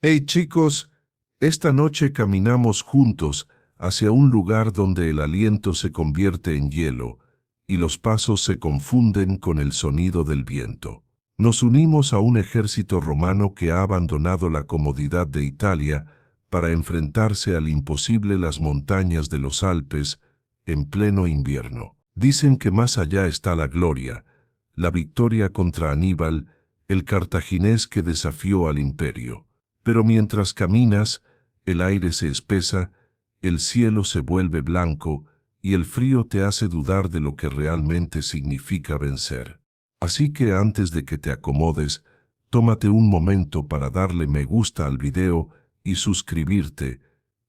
Hey chicos, esta noche caminamos juntos hacia un lugar donde el aliento se convierte en hielo y los pasos se confunden con el sonido del viento. Nos unimos a un ejército romano que ha abandonado la comodidad de Italia para enfrentarse al imposible las montañas de los Alpes en pleno invierno. Dicen que más allá está la gloria, la victoria contra Aníbal, el cartaginés que desafió al imperio. Pero mientras caminas, el aire se espesa, el cielo se vuelve blanco y el frío te hace dudar de lo que realmente significa vencer. Así que antes de que te acomodes, tómate un momento para darle me gusta al video y suscribirte,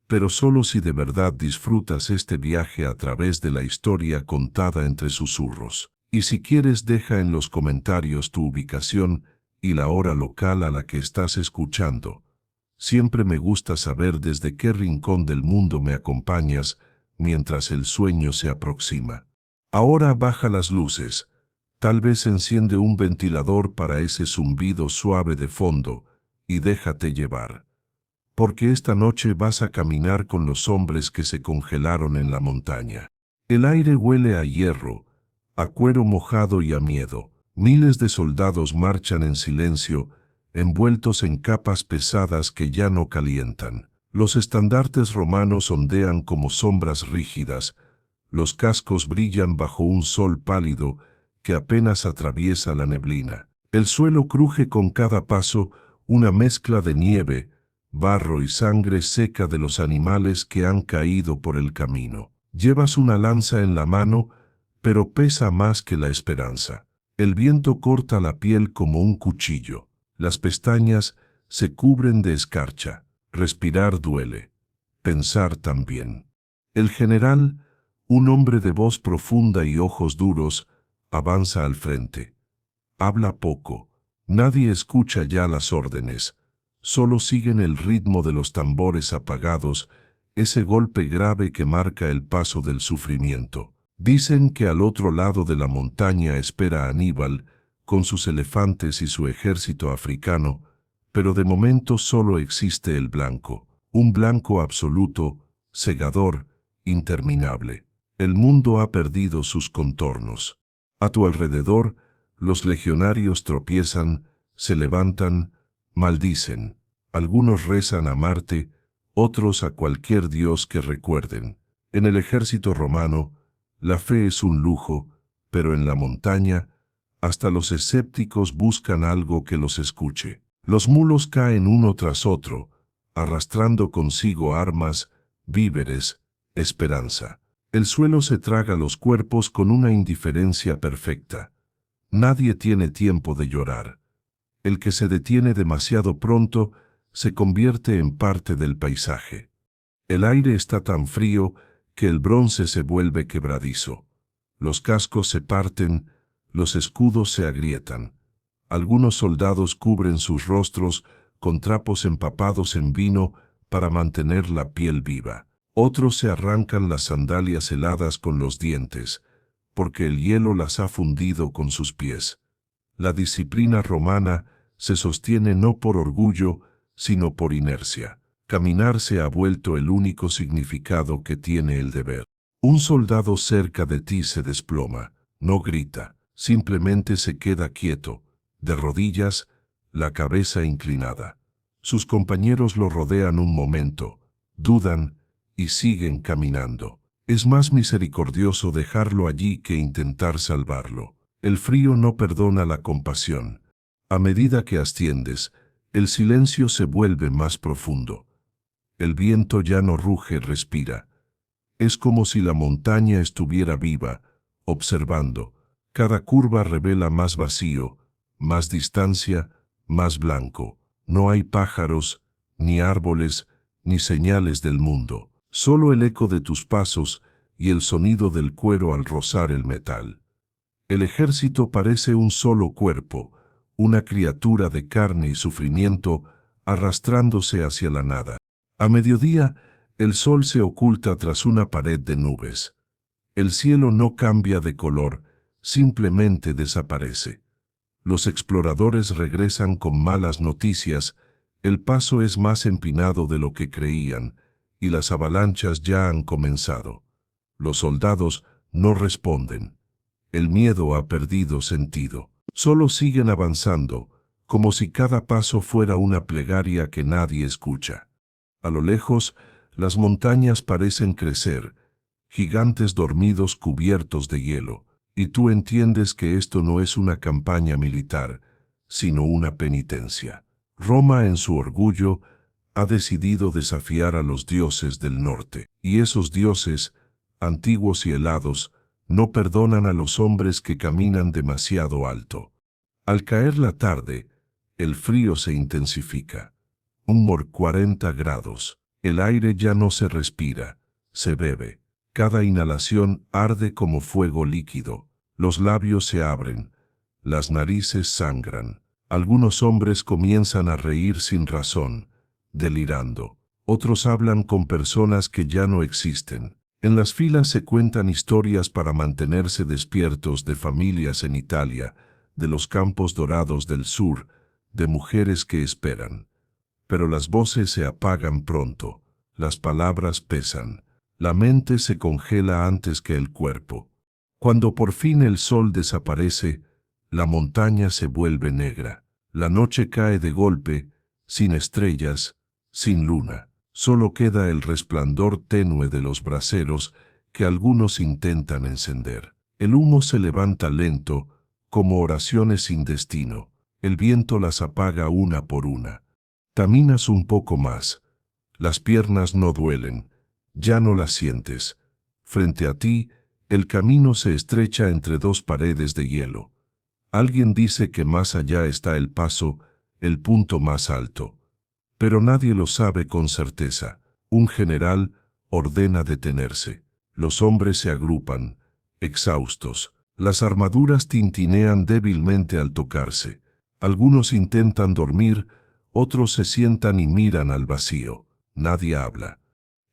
pero solo si de verdad disfrutas este viaje a través de la historia contada entre susurros. Y si quieres, deja en los comentarios tu ubicación y la hora local a la que estás escuchando. Siempre me gusta saber desde qué rincón del mundo me acompañas mientras el sueño se aproxima. Ahora baja las luces. Tal vez enciende un ventilador para ese zumbido suave de fondo y déjate llevar. Porque esta noche vas a caminar con los hombres que se congelaron en la montaña. El aire huele a hierro, a cuero mojado y a miedo. Miles de soldados marchan en silencio, envueltos en capas pesadas que ya no calientan. Los estandartes romanos ondean como sombras rígidas, los cascos brillan bajo un sol pálido que apenas atraviesa la neblina. El suelo cruje con cada paso, una mezcla de nieve, barro y sangre seca de los animales que han caído por el camino. Llevas una lanza en la mano, pero pesa más que la esperanza. El viento corta la piel como un cuchillo. Las pestañas se cubren de escarcha. Respirar duele. Pensar también. El general, un hombre de voz profunda y ojos duros, avanza al frente. Habla poco. Nadie escucha ya las órdenes. Solo siguen el ritmo de los tambores apagados, ese golpe grave que marca el paso del sufrimiento. Dicen que al otro lado de la montaña espera Aníbal, con sus elefantes y su ejército africano, pero de momento solo existe el blanco, un blanco absoluto, cegador, interminable. El mundo ha perdido sus contornos. A tu alrededor, los legionarios tropiezan, se levantan, maldicen. Algunos rezan a Marte, otros a cualquier dios que recuerden. En el ejército romano, la fe es un lujo, pero en la montaña, hasta los escépticos buscan algo que los escuche. Los mulos caen uno tras otro, arrastrando consigo armas, víveres, esperanza. El suelo se traga los cuerpos con una indiferencia perfecta. Nadie tiene tiempo de llorar. El que se detiene demasiado pronto se convierte en parte del paisaje. El aire está tan frío que el bronce se vuelve quebradizo. Los cascos se parten, los escudos se agrietan. Algunos soldados cubren sus rostros con trapos empapados en vino para mantener la piel viva. Otros se arrancan las sandalias heladas con los dientes, porque el hielo las ha fundido con sus pies. La disciplina romana se sostiene no por orgullo, sino por inercia. Caminar se ha vuelto el único significado que tiene el deber. Un soldado cerca de ti se desploma, no grita, simplemente se queda quieto, de rodillas, la cabeza inclinada. Sus compañeros lo rodean un momento, dudan y siguen caminando. Es más misericordioso dejarlo allí que intentar salvarlo. El frío no perdona la compasión. A medida que asciendes, el silencio se vuelve más profundo. El viento ya no ruge, respira. Es como si la montaña estuviera viva, observando. Cada curva revela más vacío, más distancia, más blanco. No hay pájaros, ni árboles, ni señales del mundo. Solo el eco de tus pasos y el sonido del cuero al rozar el metal. El ejército parece un solo cuerpo, una criatura de carne y sufrimiento arrastrándose hacia la nada. A mediodía, el sol se oculta tras una pared de nubes. El cielo no cambia de color, simplemente desaparece. Los exploradores regresan con malas noticias El paso es más empinado de lo que creían, y las avalanchas ya han comenzado. Los soldados no responden. El miedo ha perdido sentido. Solo siguen avanzando, como si cada paso fuera una plegaria que nadie escucha. A lo lejos, las montañas parecen crecer, gigantes dormidos cubiertos de hielo, y tú entiendes que esto no es una campaña militar, sino una penitencia. Roma, en su orgullo, ha decidido desafiar a los dioses del norte, y esos dioses, antiguos y helados, no perdonan a los hombres que caminan demasiado alto. Al caer la tarde, el frío se intensifica. 40 grados. El aire ya no se respira, se bebe. Cada inhalación arde como fuego líquido. Los labios se abren, las narices sangran. Algunos hombres comienzan a reír sin razón, delirando. Otros hablan con personas que ya no existen. En las filas se cuentan historias para mantenerse despiertos de familias en Italia, de los campos dorados del sur, de mujeres que esperan. Pero las voces se apagan pronto, las palabras pesan, la mente se congela antes que el cuerpo. Cuando por fin el sol desaparece, la montaña se vuelve negra. La noche cae de golpe, sin estrellas, sin luna. Solo queda el resplandor tenue de los braseros que algunos intentan encender. El humo se levanta lento, como oraciones sin destino. El viento las apaga una por una. Caminas un poco más. Las piernas no duelen. Ya no las sientes. Frente a ti, el camino se estrecha entre dos paredes de hielo. Alguien dice que más allá está el paso, el punto más alto. Pero nadie lo sabe con certeza. Un general ordena detenerse. Los hombres se agrupan, exhaustos. Las armaduras tintinean débilmente al tocarse. Algunos intentan dormir, otros se sientan y miran al vacío. Nadie habla.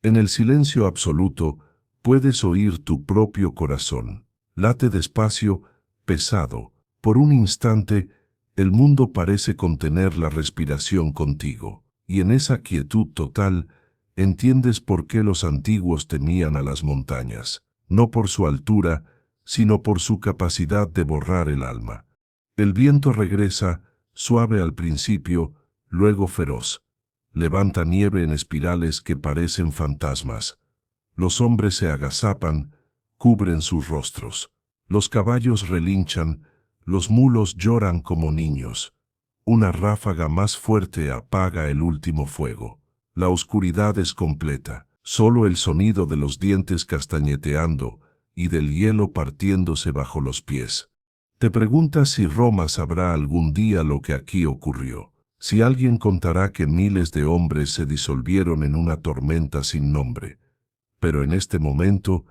En el silencio absoluto, puedes oír tu propio corazón. Late despacio, pesado. Por un instante, el mundo parece contener la respiración contigo. Y en esa quietud total, entiendes por qué los antiguos temían a las montañas. No por su altura, sino por su capacidad de borrar el alma. El viento regresa, suave al principio, luego feroz. Levanta nieve en espirales que parecen fantasmas. Los hombres se agazapan, cubren sus rostros. Los caballos relinchan, los mulos lloran como niños. Una ráfaga más fuerte apaga el último fuego. La oscuridad es completa. Solo el sonido de los dientes castañeteando y del hielo partiéndose bajo los pies. Te preguntas si Roma sabrá algún día lo que aquí ocurrió. Si alguien contará que miles de hombres se disolvieron en una tormenta sin nombre. Pero en este momento,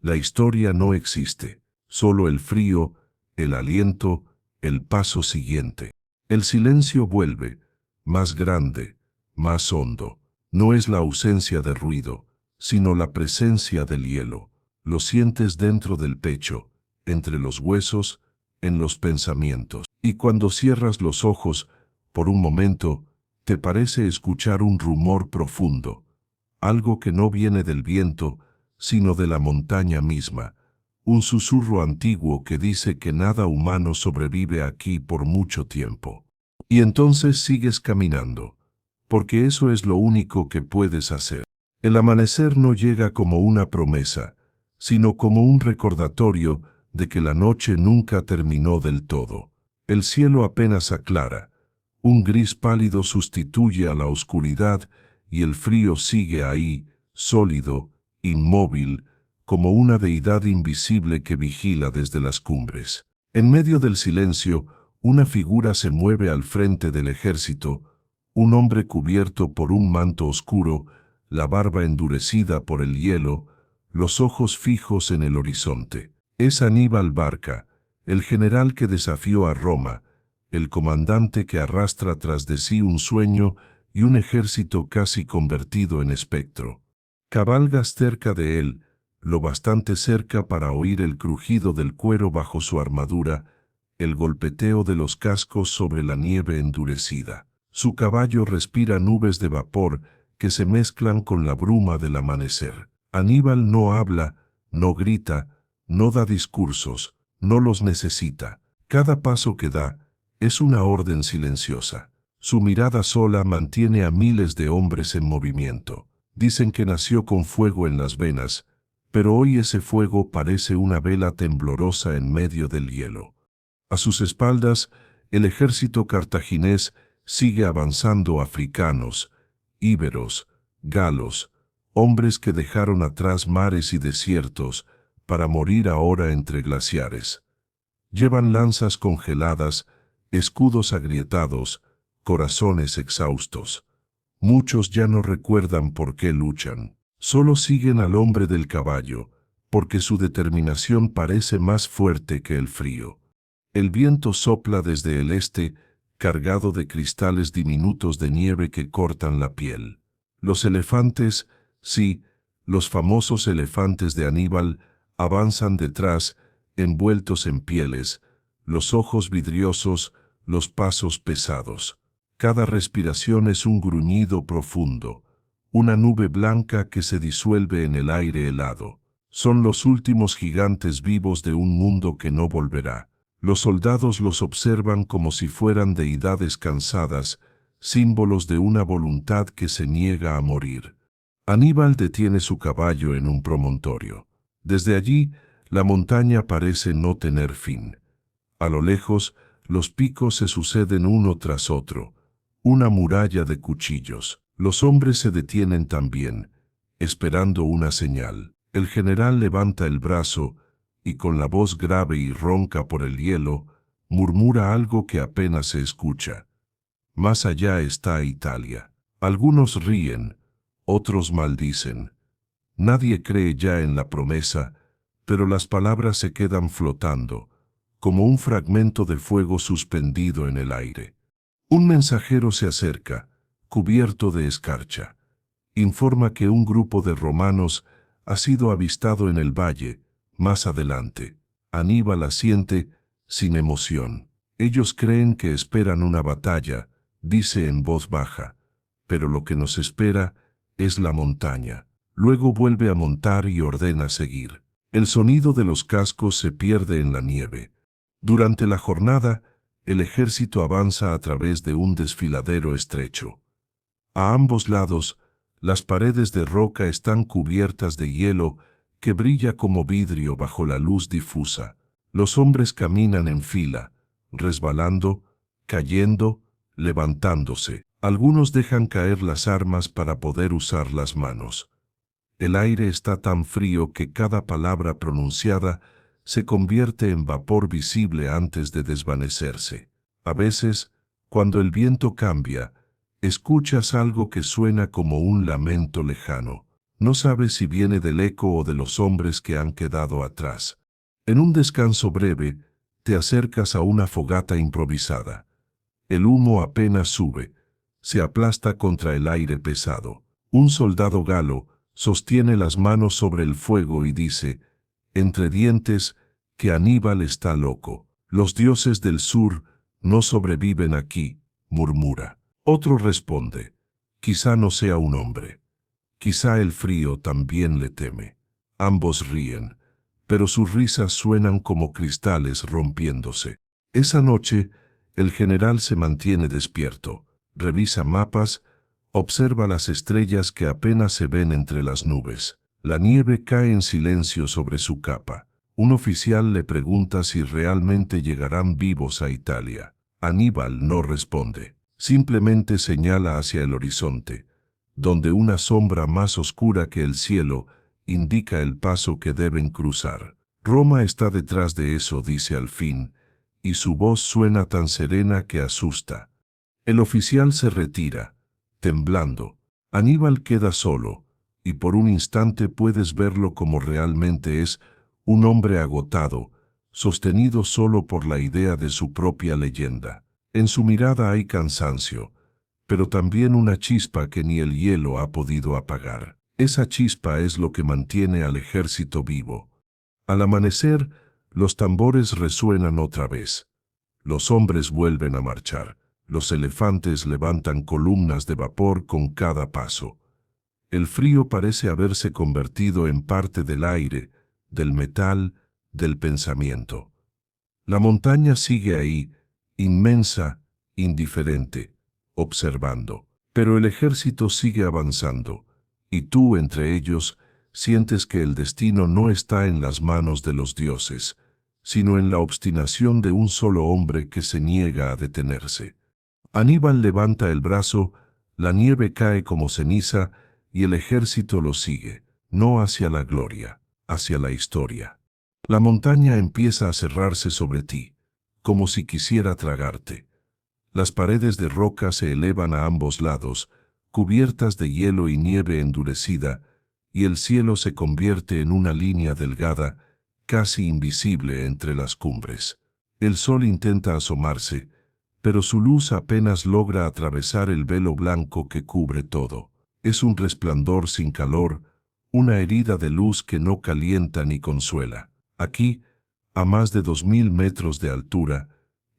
la historia no existe. Solo el frío, el aliento, el paso siguiente. El silencio vuelve, más grande, más hondo. No es la ausencia de ruido, sino la presencia del hielo. Lo sientes dentro del pecho, entre los huesos, en los pensamientos. Y cuando cierras los ojos, por un momento, te parece escuchar un rumor profundo, algo que no viene del viento, sino de la montaña misma, un susurro antiguo que dice que nada humano sobrevive aquí por mucho tiempo. Y entonces sigues caminando, porque eso es lo único que puedes hacer. El amanecer no llega como una promesa, sino como un recordatorio de que la noche nunca terminó del todo. El cielo apenas aclara. Un gris pálido sustituye a la oscuridad y el frío sigue ahí, sólido, inmóvil, como una deidad invisible que vigila desde las cumbres. En medio del silencio, una figura se mueve al frente del ejército, un hombre cubierto por un manto oscuro, la barba endurecida por el hielo, los ojos fijos en el horizonte. Es Aníbal Barca, el general que desafió a Roma, el comandante que arrastra tras de sí un sueño y un ejército casi convertido en espectro. Cabalgas cerca de él, lo bastante cerca para oír el crujido del cuero bajo su armadura, el golpeteo de los cascos sobre la nieve endurecida. Su caballo respira nubes de vapor que se mezclan con la bruma del amanecer. Aníbal no habla, no grita, no da discursos, no los necesita. Cada paso que da es una orden silenciosa. Su mirada sola mantiene a miles de hombres en movimiento. Dicen que nació con fuego en las venas, pero hoy ese fuego parece una vela temblorosa en medio del hielo. A sus espaldas, el ejército cartaginés sigue avanzando. Africanos, íberos, galos, hombres que dejaron atrás mares y desiertos para morir ahora entre glaciares. Llevan lanzas congeladas, escudos agrietados, corazones exhaustos. Muchos ya no recuerdan por qué luchan. Solo siguen al hombre del caballo, porque su determinación parece más fuerte que el frío. El viento sopla desde el este, cargado de cristales diminutos de nieve que cortan la piel. Los elefantes, sí, los famosos elefantes de Aníbal, avanzan detrás, envueltos en pieles, los ojos vidriosos, los pasos pesados. Cada respiración es un gruñido profundo, una nube blanca que se disuelve en el aire helado. Son los últimos gigantes vivos de un mundo que no volverá. Los soldados los observan como si fueran deidades cansadas, símbolos de una voluntad que se niega a morir. Aníbal detiene su caballo en un promontorio. Desde allí, la montaña parece no tener fin. A lo lejos, los picos se suceden uno tras otro, una muralla de cuchillos. Los hombres se detienen también, esperando una señal. El general levanta el brazo y con la voz grave y ronca por el hielo, murmura algo que apenas se escucha. Más allá está Italia. Algunos ríen, otros maldicen. Nadie cree ya en la promesa, pero las palabras se quedan flotando, como un fragmento de fuego suspendido en el aire. Un mensajero se acerca, cubierto de escarcha. Informa que un grupo de romanos ha sido avistado en el valle, más adelante. Aníbal asiente, sin emoción. Ellos creen que esperan una batalla, dice en voz baja, pero lo que nos espera es la montaña. Luego vuelve a montar y ordena seguir. El sonido de los cascos se pierde en la nieve. Durante la jornada, el ejército avanza a través de un desfiladero estrecho. A ambos lados, las paredes de roca están cubiertas de hielo que brilla como vidrio bajo la luz difusa. Los hombres caminan en fila, resbalando, cayendo, levantándose. Algunos dejan caer las armas para poder usar las manos. El aire está tan frío que cada palabra pronunciada se convierte en vapor visible antes de desvanecerse. A veces, cuando el viento cambia, escuchas algo que suena como un lamento lejano. No sabes si viene del eco o de los hombres que han quedado atrás. En un descanso breve, te acercas a una fogata improvisada. El humo apenas sube, se aplasta contra el aire pesado. Un soldado galo sostiene las manos sobre el fuego y dice, entre dientes, que Aníbal está loco. Los dioses del sur no sobreviven aquí, murmura. Otro responde, quizá no sea un hombre. Quizá el frío también le teme. Ambos ríen, pero sus risas suenan como cristales rompiéndose. Esa noche, el general se mantiene despierto, revisa mapas, observa las estrellas que apenas se ven entre las nubes. La nieve cae en silencio sobre su capa. Un oficial le pregunta si realmente llegarán vivos a Italia. Aníbal no responde, simplemente señala hacia el horizonte, donde una sombra más oscura que el cielo indica el paso que deben cruzar. Roma está detrás de eso, dice al fin, y su voz suena tan serena que asusta. El oficial se retira, temblando. Aníbal queda solo, y por un instante puedes verlo como realmente es, un hombre agotado, sostenido solo por la idea de su propia leyenda. En su mirada hay cansancio, pero también una chispa que ni el hielo ha podido apagar. Esa chispa es lo que mantiene al ejército vivo. Al amanecer, los tambores resuenan otra vez. Los hombres vuelven a marchar. Los elefantes levantan columnas de vapor con cada paso. El frío parece haberse convertido en parte del aire, del metal, del pensamiento. La montaña sigue ahí, inmensa, indiferente, observando. Pero el ejército sigue avanzando, y tú entre ellos sientes que el destino no está en las manos de los dioses, sino en la obstinación de un solo hombre que se niega a detenerse. Aníbal levanta el brazo, la nieve cae como ceniza y el ejército lo sigue, no hacia la gloria, hacia la historia. La montaña empieza a cerrarse sobre ti, como si quisiera tragarte. Las paredes de roca se elevan a ambos lados, cubiertas de hielo y nieve endurecida, y el cielo se convierte en una línea delgada, casi invisible entre las cumbres. El sol intenta asomarse, pero su luz apenas logra atravesar el velo blanco que cubre todo. Es un resplandor sin calor, una herida de luz que no calienta ni consuela. Aquí, a más de 2000 metros de altura,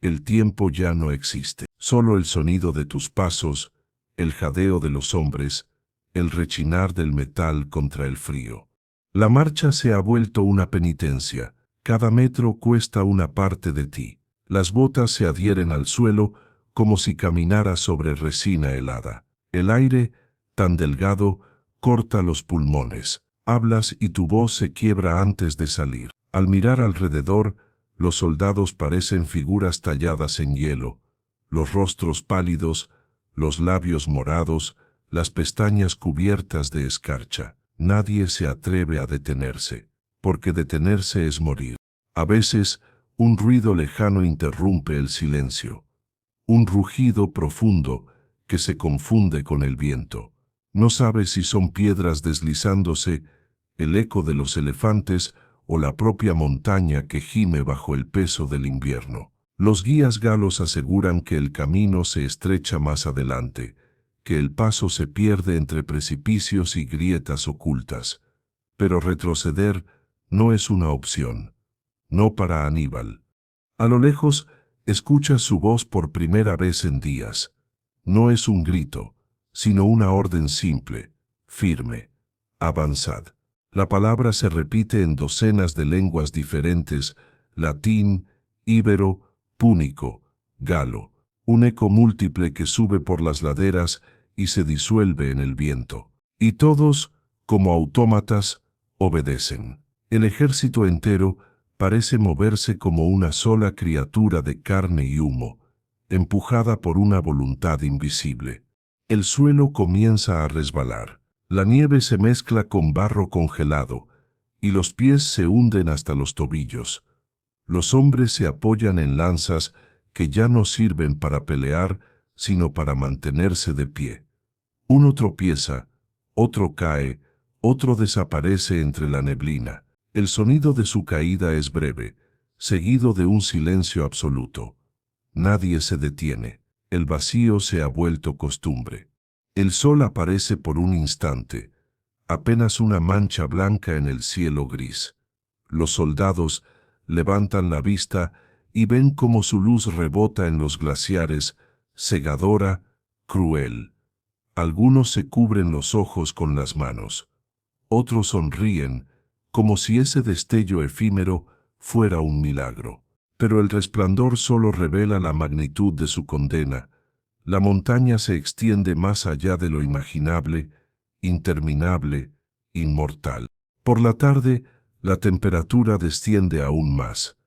el tiempo ya no existe. Solo el sonido de tus pasos, el jadeo de los hombres, el rechinar del metal contra el frío. La marcha se ha vuelto una penitencia. Cada metro cuesta una parte de ti. Las botas se adhieren al suelo como si caminaras sobre resina helada. El aire, tan delgado, corta los pulmones. Hablas y tu voz se quiebra antes de salir. Al mirar alrededor, los soldados parecen figuras talladas en hielo, los rostros pálidos, los labios morados, las pestañas cubiertas de escarcha. Nadie se atreve a detenerse, porque detenerse es morir. A veces, un ruido lejano interrumpe el silencio. Un rugido profundo que se confunde con el viento. No sabes si son piedras deslizándose, el eco de los elefantes o la propia montaña que gime bajo el peso del invierno. Los guías galos aseguran que el camino se estrecha más adelante, que el paso se pierde entre precipicios y grietas ocultas. Pero retroceder no es una opción. No para Aníbal. A lo lejos, escuchas su voz por primera vez en días. No es un grito, sino una orden simple, firme. Avanzad. La palabra se repite en docenas de lenguas diferentes, latín, íbero, púnico, galo, un eco múltiple que sube por las laderas y se disuelve en el viento. Y todos, como autómatas, obedecen. El ejército entero parece moverse como una sola criatura de carne y humo, empujada por una voluntad invisible. El suelo comienza a resbalar. La nieve se mezcla con barro congelado, y los pies se hunden hasta los tobillos. Los hombres se apoyan en lanzas que ya no sirven para pelear, sino para mantenerse de pie. Uno tropieza, otro cae, otro desaparece entre la neblina. El sonido de su caída es breve, seguido de un silencio absoluto. Nadie se detiene. El vacío se ha vuelto costumbre. El sol aparece por un instante, apenas una mancha blanca en el cielo gris. Los soldados levantan la vista y ven cómo su luz rebota en los glaciares, cegadora, cruel. Algunos se cubren los ojos con las manos. Otros sonríen, como si ese destello efímero fuera un milagro. Pero el resplandor solo revela la magnitud de su condena. La montaña se extiende más allá de lo imaginable, interminable, inmortal. Por la tarde, la temperatura desciende aún más.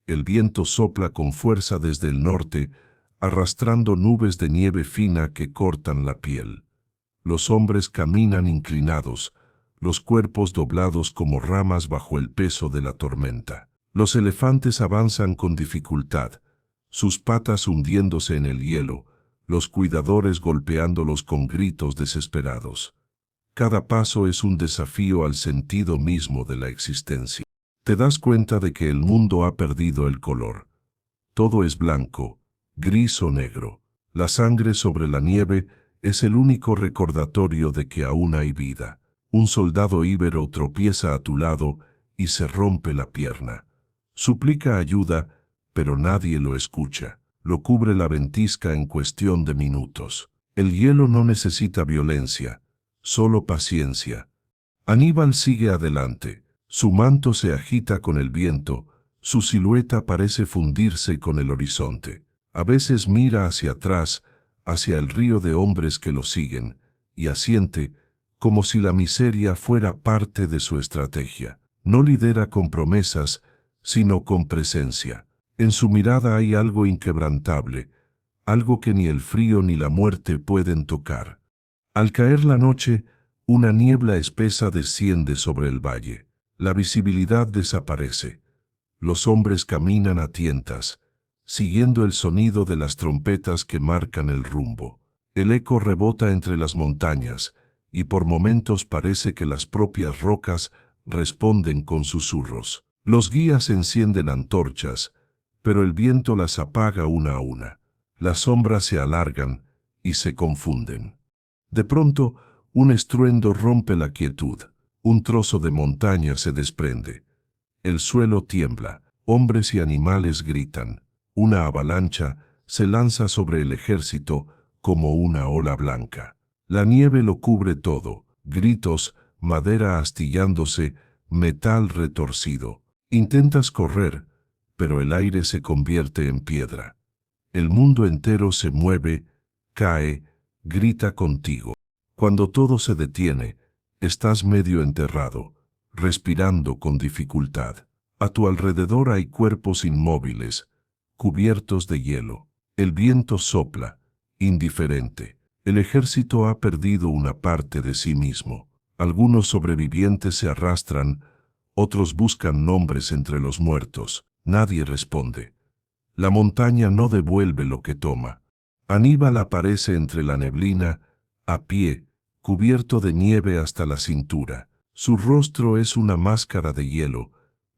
El viento sopla con fuerza desde el norte, arrastrando nubes de nieve fina que cortan la piel. Los hombres caminan inclinados, los cuerpos doblados como ramas bajo el peso de la tormenta. Los elefantes avanzan con dificultad, sus patas hundiéndose en el hielo, los cuidadores golpeándolos con gritos desesperados. Cada paso es un desafío al sentido mismo de la existencia. Te das cuenta de que el mundo ha perdido el color. Todo es blanco, gris o negro. La sangre sobre la nieve es el único recordatorio de que aún hay vida. Un soldado íbero tropieza a tu lado y se rompe la pierna. Suplica ayuda, pero nadie lo escucha. lo cubre la ventisca en cuestión de minutos. El hielo no necesita violencia, solo paciencia. Aníbal sigue adelante. Su manto se agita con el viento, su silueta parece fundirse con el horizonte. A veces mira hacia atrás, hacia el río de hombres que lo siguen, y asiente, como si la miseria fuera parte de su estrategia. No lidera con promesas, sino con presencia. En su mirada hay algo inquebrantable, algo que ni el frío ni la muerte pueden tocar. Al caer la noche, una niebla espesa desciende sobre el valle. La visibilidad desaparece. Los hombres caminan a tientas, siguiendo el sonido de las trompetas que marcan el rumbo. El eco rebota entre las montañas, y por momentos parece que las propias rocas responden con susurros. Los guías encienden antorchas, pero el viento las apaga una a una. Las sombras se alargan y se confunden. De pronto, un estruendo rompe la quietud. Un trozo de montaña se desprende. El suelo tiembla, hombres y animales gritan. Una avalancha se lanza sobre el ejército como una ola blanca. La nieve lo cubre todo, gritos, madera astillándose, metal retorcido. Intentas correr, pero el aire se convierte en piedra. El mundo entero se mueve, cae, grita contigo. Cuando todo se detiene, estás medio enterrado, respirando con dificultad. A tu alrededor hay cuerpos inmóviles, cubiertos de hielo. El viento sopla, indiferente. El ejército ha perdido una parte de sí mismo. Algunos sobrevivientes se arrastran, otros buscan nombres entre los muertos. Nadie responde. La montaña no devuelve lo que toma. Aníbal aparece entre la neblina, a pie, cubierto de nieve hasta la cintura. Su rostro es una máscara de hielo,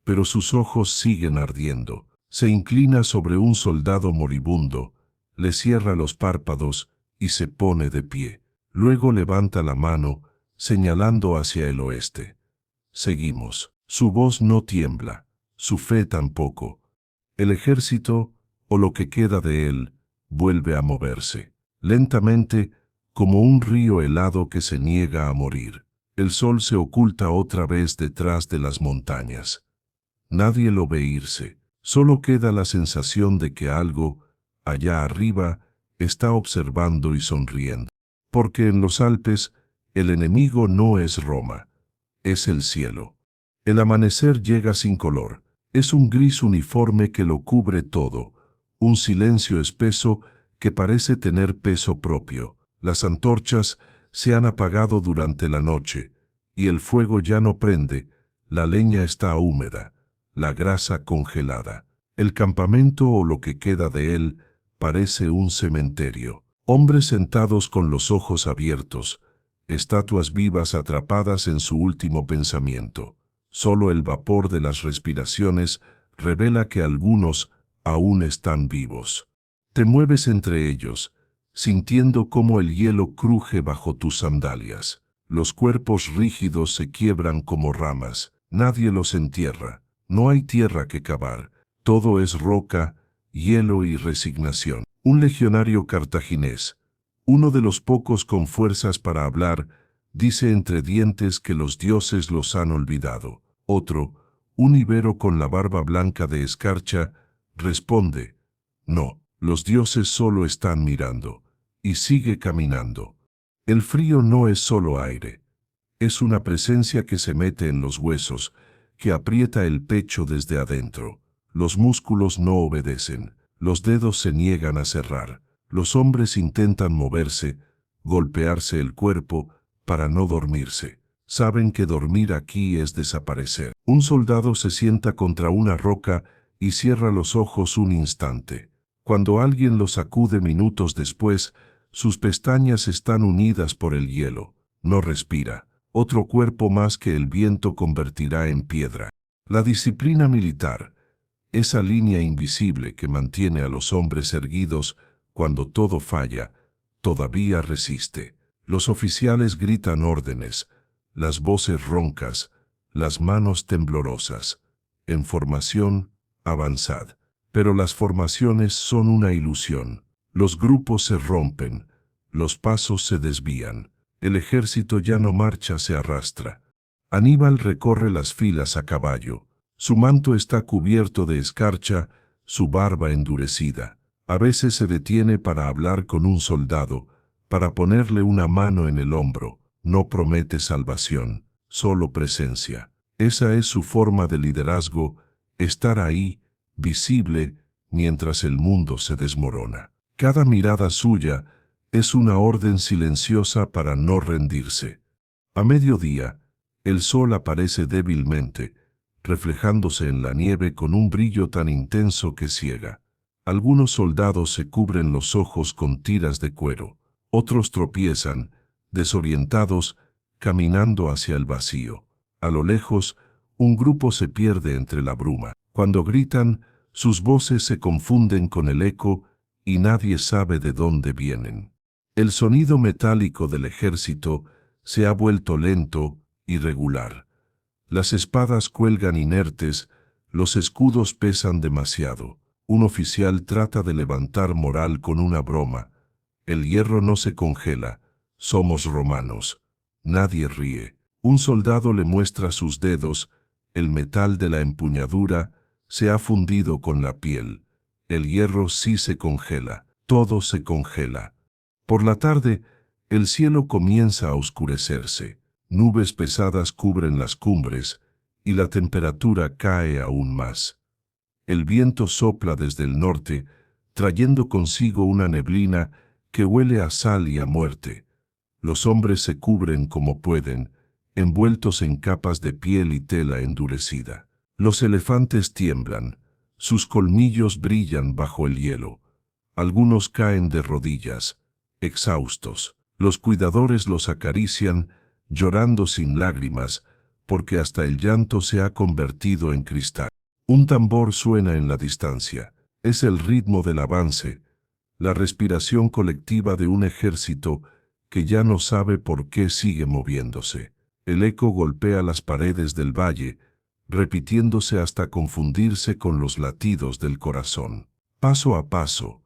pero sus ojos siguen ardiendo. Se inclina sobre un soldado moribundo, le cierra los párpados y se pone de pie. Luego levanta la mano, señalando hacia el oeste. Seguimos. Su voz no tiembla, su fe tampoco. El ejército, o lo que queda de él, vuelve a moverse. Lentamente, como un río helado que se niega a morir. El sol se oculta otra vez detrás de las montañas. Nadie lo ve irse. Solo queda la sensación de que algo, allá arriba, está observando y sonriendo. Porque en los Alpes, el enemigo no es Roma, es el cielo. El amanecer llega sin color. Es un gris uniforme que lo cubre todo, un silencio espeso que parece tener peso propio. Las antorchas se han apagado durante la noche, y el fuego ya no prende, la leña está húmeda, la grasa congelada. El campamento o lo que queda de él parece un cementerio. Hombres sentados con los ojos abiertos, estatuas vivas atrapadas en su último pensamiento. Solo el vapor de las respiraciones revela que algunos aún están vivos. Te mueves entre ellos, sintiendo cómo el hielo cruje bajo tus sandalias. Los cuerpos rígidos se quiebran como ramas. Nadie los entierra. No hay tierra que cavar. Todo es roca, hielo y resignación. Un legionario cartaginés, uno de los pocos con fuerzas para hablar, dice entre dientes que los dioses los han olvidado. Otro, un ibero con la barba blanca de escarcha, responde, no, los dioses solo están mirando, y sigue caminando. El frío no es solo aire, es una presencia que se mete en los huesos, que aprieta el pecho desde adentro. Los músculos no obedecen, los dedos se niegan a cerrar, los hombres intentan moverse, golpearse el cuerpo, para no dormirse. Saben que dormir aquí es desaparecer. Un soldado se sienta contra una roca y cierra los ojos un instante. Cuando alguien lo sacude minutos después, sus pestañas están unidas por el hielo. No respira. Otro cuerpo más que el viento convertirá en piedra. La disciplina militar, esa línea invisible que mantiene a los hombres erguidos cuando todo falla, todavía resiste. Los oficiales gritan órdenes, las voces roncas, las manos temblorosas. En formación, avanzad. Pero las formaciones son una ilusión. Los grupos se rompen, los pasos se desvían, el ejército ya no marcha, se arrastra. Aníbal recorre las filas a caballo. Su manto está cubierto de escarcha, su barba endurecida. A veces se detiene para hablar con un soldado, para ponerle una mano en el hombro. No promete salvación, solo presencia. Esa es su forma de liderazgo, estar ahí, visible, mientras el mundo se desmorona. Cada mirada suya es una orden silenciosa para no rendirse. A mediodía, el sol aparece débilmente, reflejándose en la nieve con un brillo tan intenso que ciega. Algunos soldados se cubren los ojos con tiras de cuero, otros tropiezan, desorientados, caminando hacia el vacío. A lo lejos, un grupo se pierde entre la bruma. Cuando gritan, sus voces se confunden con el eco y nadie sabe de dónde vienen. El sonido metálico del ejército se ha vuelto lento, irregular. Las espadas cuelgan inertes, los escudos pesan demasiado. Un oficial trata de levantar moral con una broma. El hierro no se congela, somos romanos. Nadie ríe. Un soldado le muestra sus dedos, el metal de la empuñadura se ha fundido con la piel. El hierro sí se congela, todo se congela. Por la tarde, el cielo comienza a oscurecerse. Nubes pesadas cubren las cumbres, y la temperatura cae aún más. El viento sopla desde el norte, trayendo consigo una neblina que huele a sal y a muerte. Los hombres se cubren como pueden, envueltos en capas de piel y tela endurecida. Los elefantes tiemblan, sus colmillos brillan bajo el hielo. Algunos caen de rodillas, exhaustos. Los cuidadores los acarician, llorando sin lágrimas, porque hasta el llanto se ha convertido en cristal. Un tambor suena en la distancia. Es el ritmo del avance, la respiración colectiva de un ejército que ya no sabe por qué sigue moviéndose. El eco golpea las paredes del valle, repitiéndose hasta confundirse con los latidos del corazón. Paso a paso,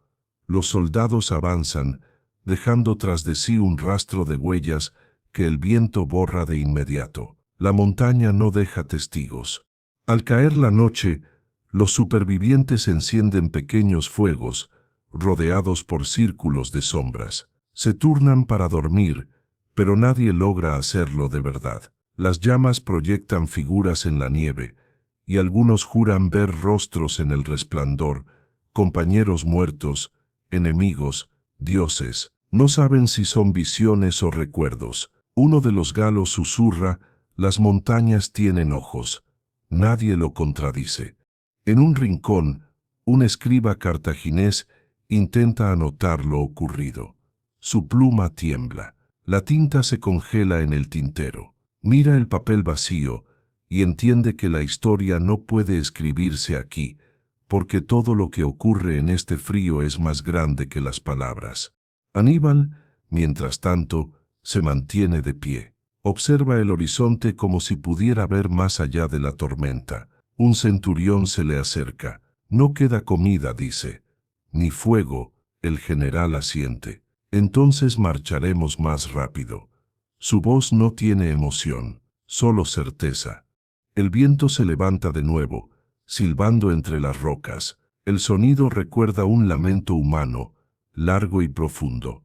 los soldados avanzan, dejando tras de sí un rastro de huellas que el viento borra de inmediato. La montaña no deja testigos. Al caer la noche, los supervivientes encienden pequeños fuegos, rodeados por círculos de sombras. Se turnan para dormir, pero nadie logra hacerlo de verdad. Las llamas proyectan figuras en la nieve, y algunos juran ver rostros en el resplandor, compañeros muertos, enemigos, dioses. No saben si son visiones o recuerdos. Uno de los galos susurra, las montañas tienen ojos. Nadie lo contradice. En un rincón, un escriba cartaginés intenta anotar lo ocurrido. Su pluma tiembla. La tinta se congela en el tintero. Mira el papel vacío y entiende que la historia no puede escribirse aquí, porque todo lo que ocurre en este frío es más grande que las palabras. Aníbal, mientras tanto, se mantiene de pie. Observa el horizonte como si pudiera ver más allá de la tormenta. Un centurión se le acerca. No queda comida, dice. Ni fuego, el general asiente. Entonces marcharemos más rápido. Su voz no tiene emoción, solo certeza. El viento se levanta de nuevo, silbando entre las rocas. El sonido recuerda un lamento humano, largo y profundo.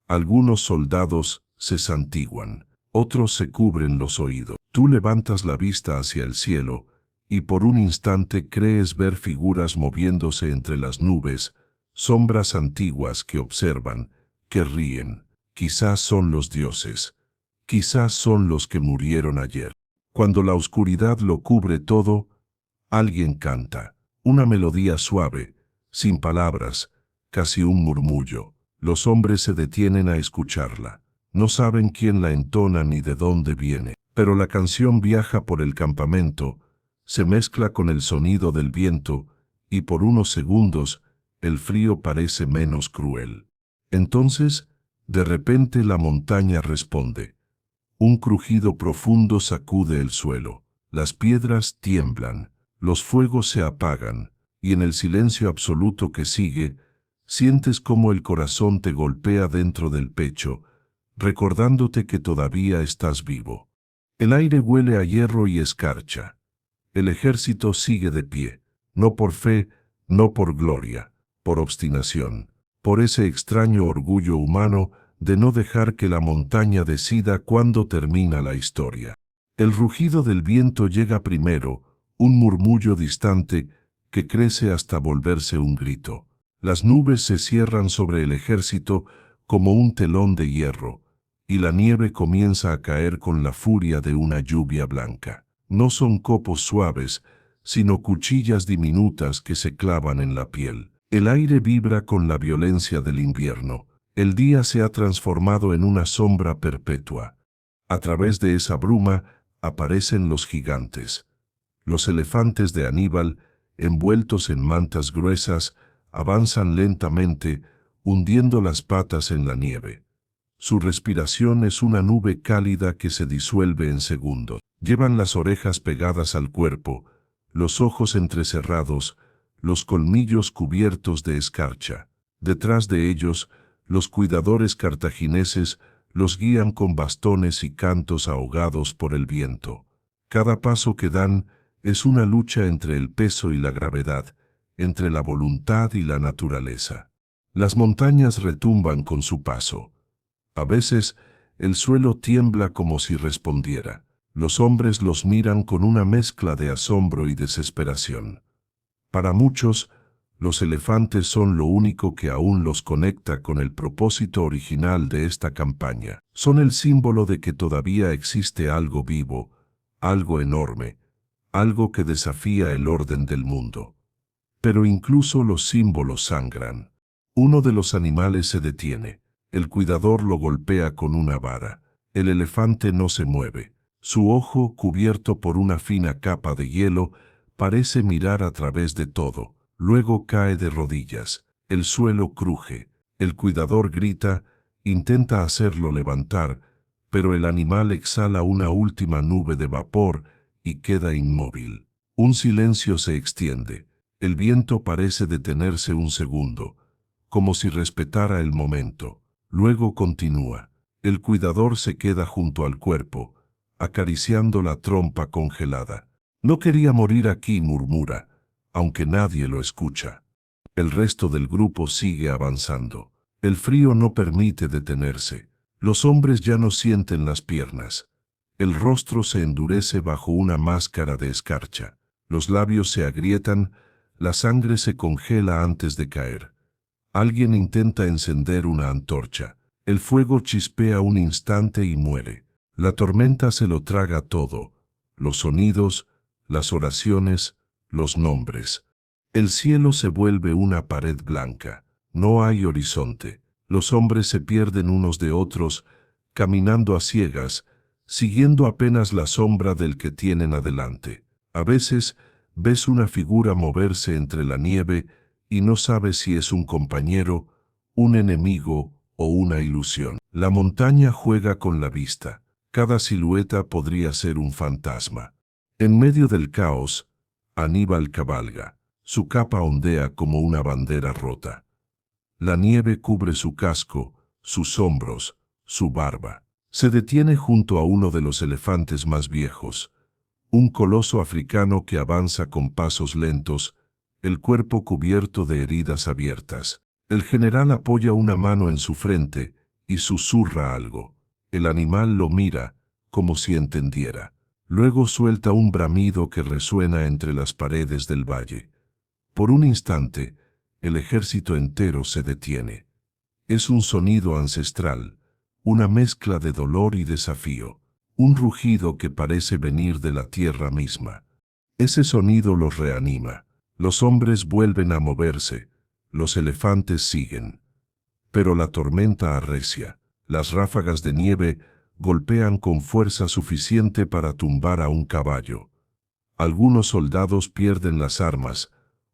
Algunos soldados se santiguan, otros se cubren los oídos. Tú levantas la vista hacia el cielo, y por un instante crees ver figuras moviéndose entre las nubes, sombras antiguas que observan, que ríen. Quizás son los dioses, quizás son los que murieron ayer. Cuando la oscuridad lo cubre todo, alguien canta, una melodía suave, sin palabras, casi un murmullo. Los hombres se detienen a escucharla. No saben quién la entona ni de dónde viene, pero la canción viaja por el campamento, se mezcla con el sonido del viento, y por unos segundos, el frío parece menos cruel. Entonces, de repente la montaña responde. Un crujido profundo sacude el suelo. Las piedras tiemblan, los fuegos se apagan, y en el silencio absoluto que sigue, sientes cómo el corazón te golpea dentro del pecho, recordándote que todavía estás vivo. El aire huele a hierro y escarcha. El ejército sigue de pie, no por fe, no por gloria, por obstinación, por ese extraño orgullo humano de no dejar que la montaña decida cuándo termina la historia. El rugido del viento llega primero, un murmullo distante que crece hasta volverse un grito. Las nubes se cierran sobre el ejército como un telón de hierro, y la nieve comienza a caer con la furia de una lluvia blanca. No son copos suaves, sino cuchillas diminutas que se clavan en la piel. El aire vibra con la violencia del invierno. El día se ha transformado en una sombra perpetua. A través de esa bruma aparecen los gigantes. Los elefantes de Aníbal, envueltos en mantas gruesas, avanzan lentamente, hundiendo las patas en la nieve. Su respiración es una nube cálida que se disuelve en segundos. Llevan las orejas pegadas al cuerpo, los ojos entrecerrados, los colmillos cubiertos de escarcha. Detrás de ellos, los cuidadores cartagineses los guían con bastones y cantos ahogados por el viento. Cada paso que dan es una lucha entre el peso y la gravedad, entre la voluntad y la naturaleza. Las montañas retumban con su paso. A veces, el suelo tiembla como si respondiera. Los hombres los miran con una mezcla de asombro y desesperación. Para muchos, los elefantes son lo único que aún los conecta con el propósito original de esta campaña. Son el símbolo de que todavía existe algo vivo, algo enorme, algo que desafía el orden del mundo. Pero incluso los símbolos sangran. Uno de los animales se detiene. El cuidador lo golpea con una vara. El elefante no se mueve. Su ojo, cubierto por una fina capa de hielo, parece mirar a través de todo. Luego cae de rodillas. El suelo cruje. El cuidador grita, intenta hacerlo levantar, pero el animal exhala una última nube de vapor y queda inmóvil. Un silencio se extiende. El viento parece detenerse un segundo, como si respetara el momento. Luego continúa. El cuidador se queda junto al cuerpo, acariciando la trompa congelada. No quería morir aquí, murmura, aunque nadie lo escucha. El resto del grupo sigue avanzando. El frío no permite detenerse. Los hombres ya no sienten las piernas. El rostro se endurece bajo una máscara de escarcha. Los labios se agrietan, la sangre se congela antes de caer. Alguien intenta encender una antorcha. El fuego chispea un instante y muere. La tormenta se lo traga todo. Los sonidos, las oraciones, los nombres. El cielo se vuelve una pared blanca. No hay horizonte. Los hombres se pierden unos de otros, caminando a ciegas, siguiendo apenas la sombra del que tienen adelante. A veces ves una figura moverse entre la nieve y no sabes si es un compañero, un enemigo o una ilusión. La montaña juega con la vista. Cada silueta podría ser un fantasma. En medio del caos, Aníbal cabalga. Su capa ondea como una bandera rota. La nieve cubre su casco, sus hombros, su barba. Se detiene junto a uno de los elefantes más viejos, un coloso africano que avanza con pasos lentos, el cuerpo cubierto de heridas abiertas. El general apoya una mano en su frente y susurra algo. El animal lo mira, como si entendiera. Luego suelta un bramido que resuena entre las paredes del valle. Por un instante, el ejército entero se detiene. Es un sonido ancestral, una mezcla de dolor y desafío, un rugido que parece venir de la tierra misma. Ese sonido los reanima. Los hombres vuelven a moverse, los elefantes siguen. Pero la tormenta arrecia. Las ráfagas de nieve golpean con fuerza suficiente para tumbar a un caballo. Algunos soldados pierden las armas,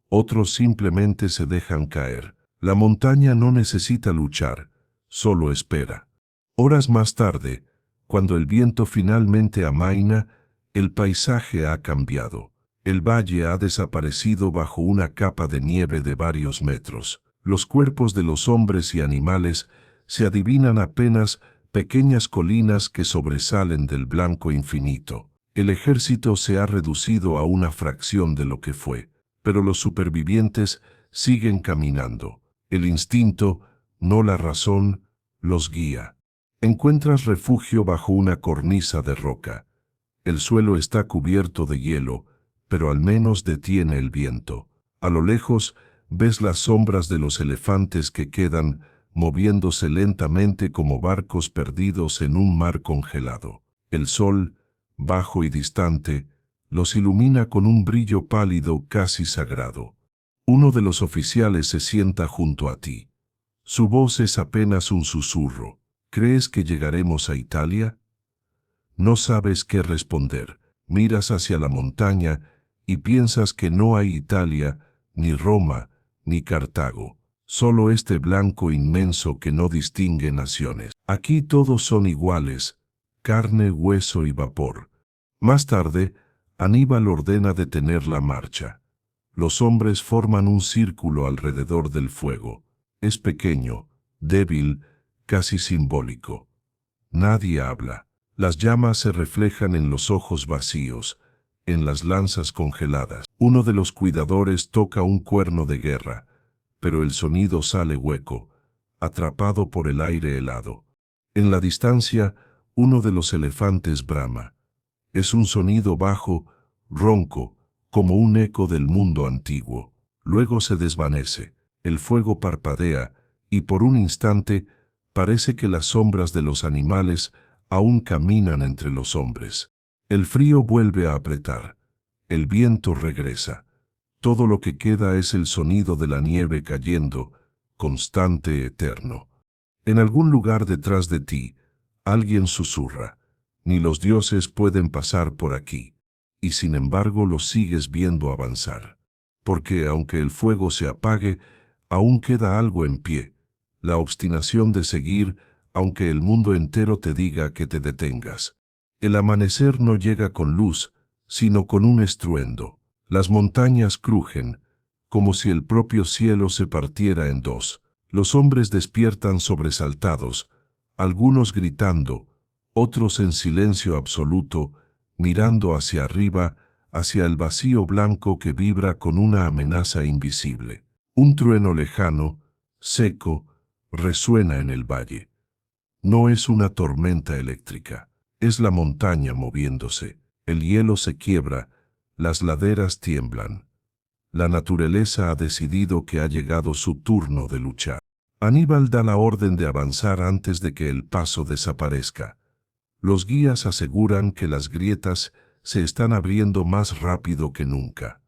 otros simplemente se dejan caer. La montaña no necesita luchar, solo espera. Horas más tarde, cuando el viento finalmente amaina, el paisaje ha cambiado. El valle ha desaparecido bajo una capa de nieve de varios metros. Los cuerpos de los hombres y animales se adivinan apenas pequeñas colinas que sobresalen del blanco infinito. El ejército se ha reducido a una fracción de lo que fue, pero los supervivientes siguen caminando. El instinto, no la razón, los guía. Encuentras refugio bajo una cornisa de roca. El suelo está cubierto de hielo, pero al menos detiene el viento. A lo lejos, ves las sombras de los elefantes que quedan moviéndose lentamente como barcos perdidos en un mar congelado. El sol, bajo y distante, los ilumina con un brillo pálido casi sagrado. Uno de los oficiales se sienta junto a ti. Su voz es apenas un susurro. ¿Crees que llegaremos a Italia? No sabes qué responder. Miras hacia la montaña y piensas que no hay Italia, ni Roma, ni Cartago. Solo este blanco inmenso que no distingue naciones. Aquí todos son iguales, carne, hueso y vapor. Más tarde, Aníbal ordena detener la marcha. Los hombres forman un círculo alrededor del fuego. Es pequeño, débil, casi simbólico. Nadie habla. Las llamas se reflejan en los ojos vacíos, en las lanzas congeladas. Uno de los cuidadores toca un cuerno de guerra, pero el sonido sale hueco, atrapado por el aire helado. En la distancia, uno de los elefantes brama. Es un sonido bajo, ronco, como un eco del mundo antiguo. Luego se desvanece, el fuego parpadea, y por un instante parece que las sombras de los animales aún caminan entre los hombres. El frío vuelve a apretar. El viento regresa. Todo lo que queda es el sonido de la nieve cayendo, constante, eterno. En algún lugar detrás de ti, alguien susurra. Ni los dioses pueden pasar por aquí. Y sin embargo los sigues viendo avanzar. Porque aunque el fuego se apague, aún queda algo en pie. La obstinación de seguir, aunque el mundo entero te diga que te detengas. El amanecer no llega con luz, sino con un estruendo. Las montañas crujen, como si el propio cielo se partiera en dos. Los hombres despiertan sobresaltados, algunos gritando, otros en silencio absoluto, mirando hacia arriba, hacia el vacío blanco que vibra con una amenaza invisible. Un trueno lejano, seco, resuena en el valle. No es una tormenta eléctrica, es la montaña moviéndose. El hielo se quiebra, las laderas tiemblan. La naturaleza ha decidido que ha llegado su turno de luchar. Aníbal da la orden de avanzar antes de que el paso desaparezca. Los guías aseguran que las grietas se están abriendo más rápido que nunca.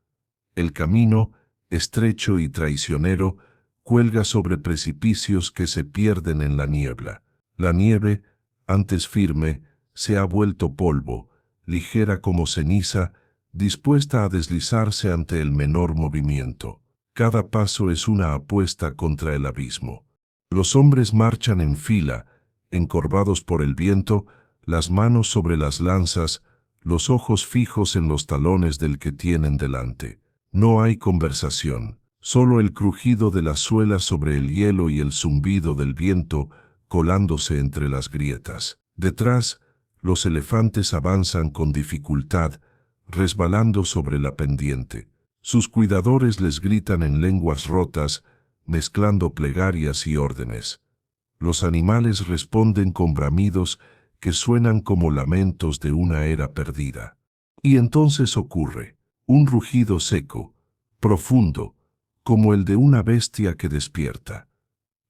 El camino, estrecho y traicionero, cuelga sobre precipicios que se pierden en la niebla. La nieve, antes firme, se ha vuelto polvo, ligera como ceniza, dispuesta a deslizarse ante el menor movimiento. Cada paso es una apuesta contra el abismo. Los hombres marchan en fila, encorvados por el viento, las manos sobre las lanzas, los ojos fijos en los talones del que tienen delante. No hay conversación, solo el crujido de las suelas sobre el hielo y el zumbido del viento colándose entre las grietas. Detrás, los elefantes avanzan con dificultad, resbalando sobre la pendiente. Sus cuidadores les gritan en lenguas rotas, mezclando plegarias y órdenes. Los animales responden con bramidos que suenan como lamentos de una era perdida. Y entonces ocurre un rugido seco, profundo, como el de una bestia que despierta.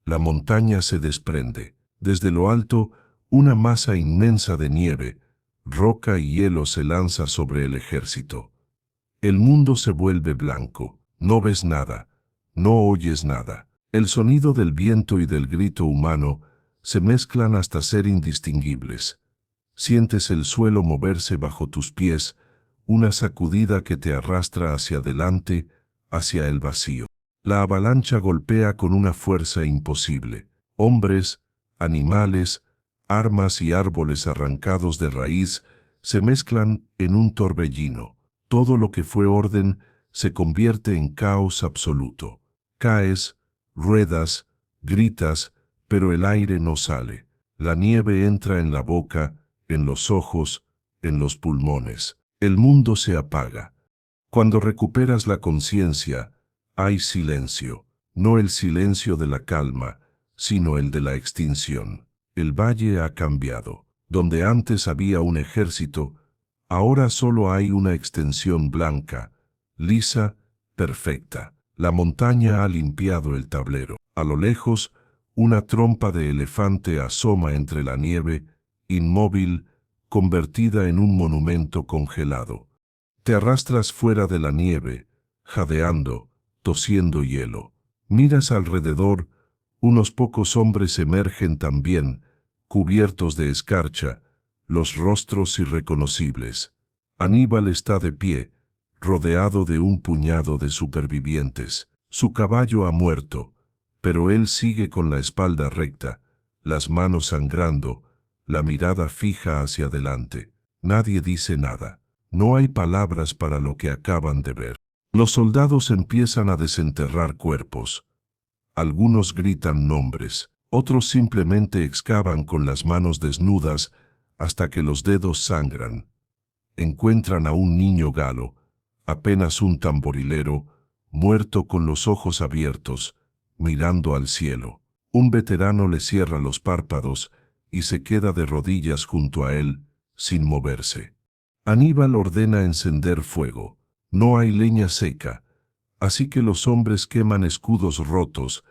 La montaña se desprende. Desde lo alto, una masa inmensa de nieve, roca y hielo se lanza sobre el ejército. El mundo se vuelve blanco. No ves nada. No oyes nada. El sonido del viento y del grito humano se mezclan hasta ser indistinguibles. Sientes el suelo moverse bajo tus pies, una sacudida que te arrastra hacia adelante, hacia el vacío. La avalancha golpea con una fuerza imposible. Hombres, animales, armas y árboles arrancados de raíz se mezclan en un torbellino. Todo lo que fue orden se convierte en caos absoluto. Caes, ruedas, gritas, pero el aire no sale. La nieve entra en la boca, en los ojos, en los pulmones. El mundo se apaga. Cuando recuperas la conciencia, hay silencio. No el silencio de la calma, sino el de la extinción. El valle ha cambiado. Donde antes había un ejército, ahora solo hay una extensión blanca, lisa, perfecta. La montaña ha limpiado el tablero. A lo lejos, una trompa de elefante asoma entre la nieve, inmóvil, convertida en un monumento congelado. Te arrastras fuera de la nieve, jadeando, tosiendo hielo. Miras alrededor, unos pocos hombres emergen también, cubiertos de escarcha, los rostros irreconocibles. Aníbal está de pie, rodeado de un puñado de supervivientes. Su caballo ha muerto, pero él sigue con la espalda recta, las manos sangrando, la mirada fija hacia adelante. Nadie dice nada. No hay palabras para lo que acaban de ver. Los soldados empiezan a desenterrar cuerpos. Algunos gritan nombres, otros simplemente excavan con las manos desnudas hasta que los dedos sangran. Encuentran a un niño galo, apenas un tamborilero, muerto con los ojos abiertos, mirando al cielo. Un veterano le cierra los párpados y se queda de rodillas junto a él, sin moverse. Aníbal ordena encender fuego. No hay leña seca, así que los hombres queman escudos rotos,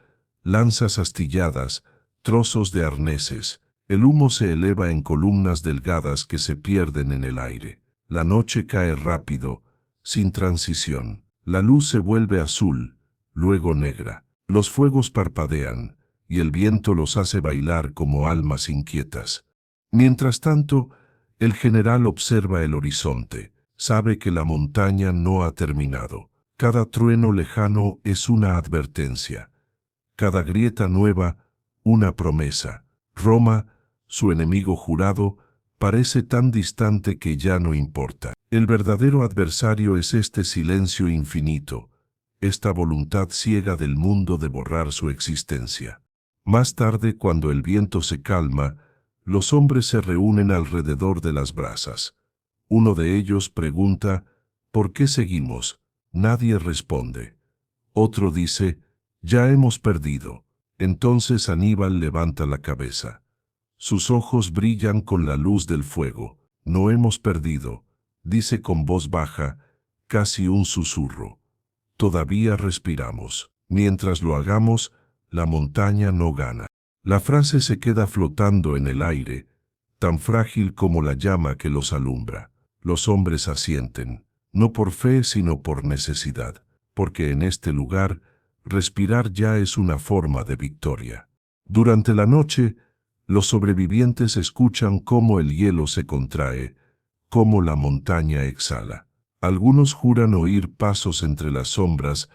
lanzas astilladas, trozos de arneses. El humo se eleva en columnas delgadas que se pierden en el aire. La noche cae rápido, sin transición. La luz se vuelve azul, luego negra. Los fuegos parpadean, y el viento los hace bailar como almas inquietas. Mientras tanto, el general observa el horizonte. Sabe que la montaña no ha terminado. Cada trueno lejano es una advertencia. Cada grieta nueva, una promesa. Roma, su enemigo jurado, parece tan distante que ya no importa. El verdadero adversario es este silencio infinito, esta voluntad ciega del mundo de borrar su existencia. Más tarde, cuando el viento se calma, los hombres se reúnen alrededor de las brasas. Uno de ellos pregunta, ¿por qué seguimos? Nadie responde. Otro dice, ya hemos perdido. Entonces Aníbal levanta la cabeza. Sus ojos brillan con la luz del fuego. No hemos perdido, dice con voz baja, casi un susurro. Todavía respiramos. Mientras lo hagamos, la montaña no gana. La frase se queda flotando en el aire, tan frágil como la llama que los alumbra. Los hombres asienten, no por fe sino por necesidad, porque en este lugar, respirar ya es una forma de victoria. Durante la noche, los sobrevivientes escuchan cómo el hielo se contrae, cómo la montaña exhala. Algunos juran oír pasos entre las sombras,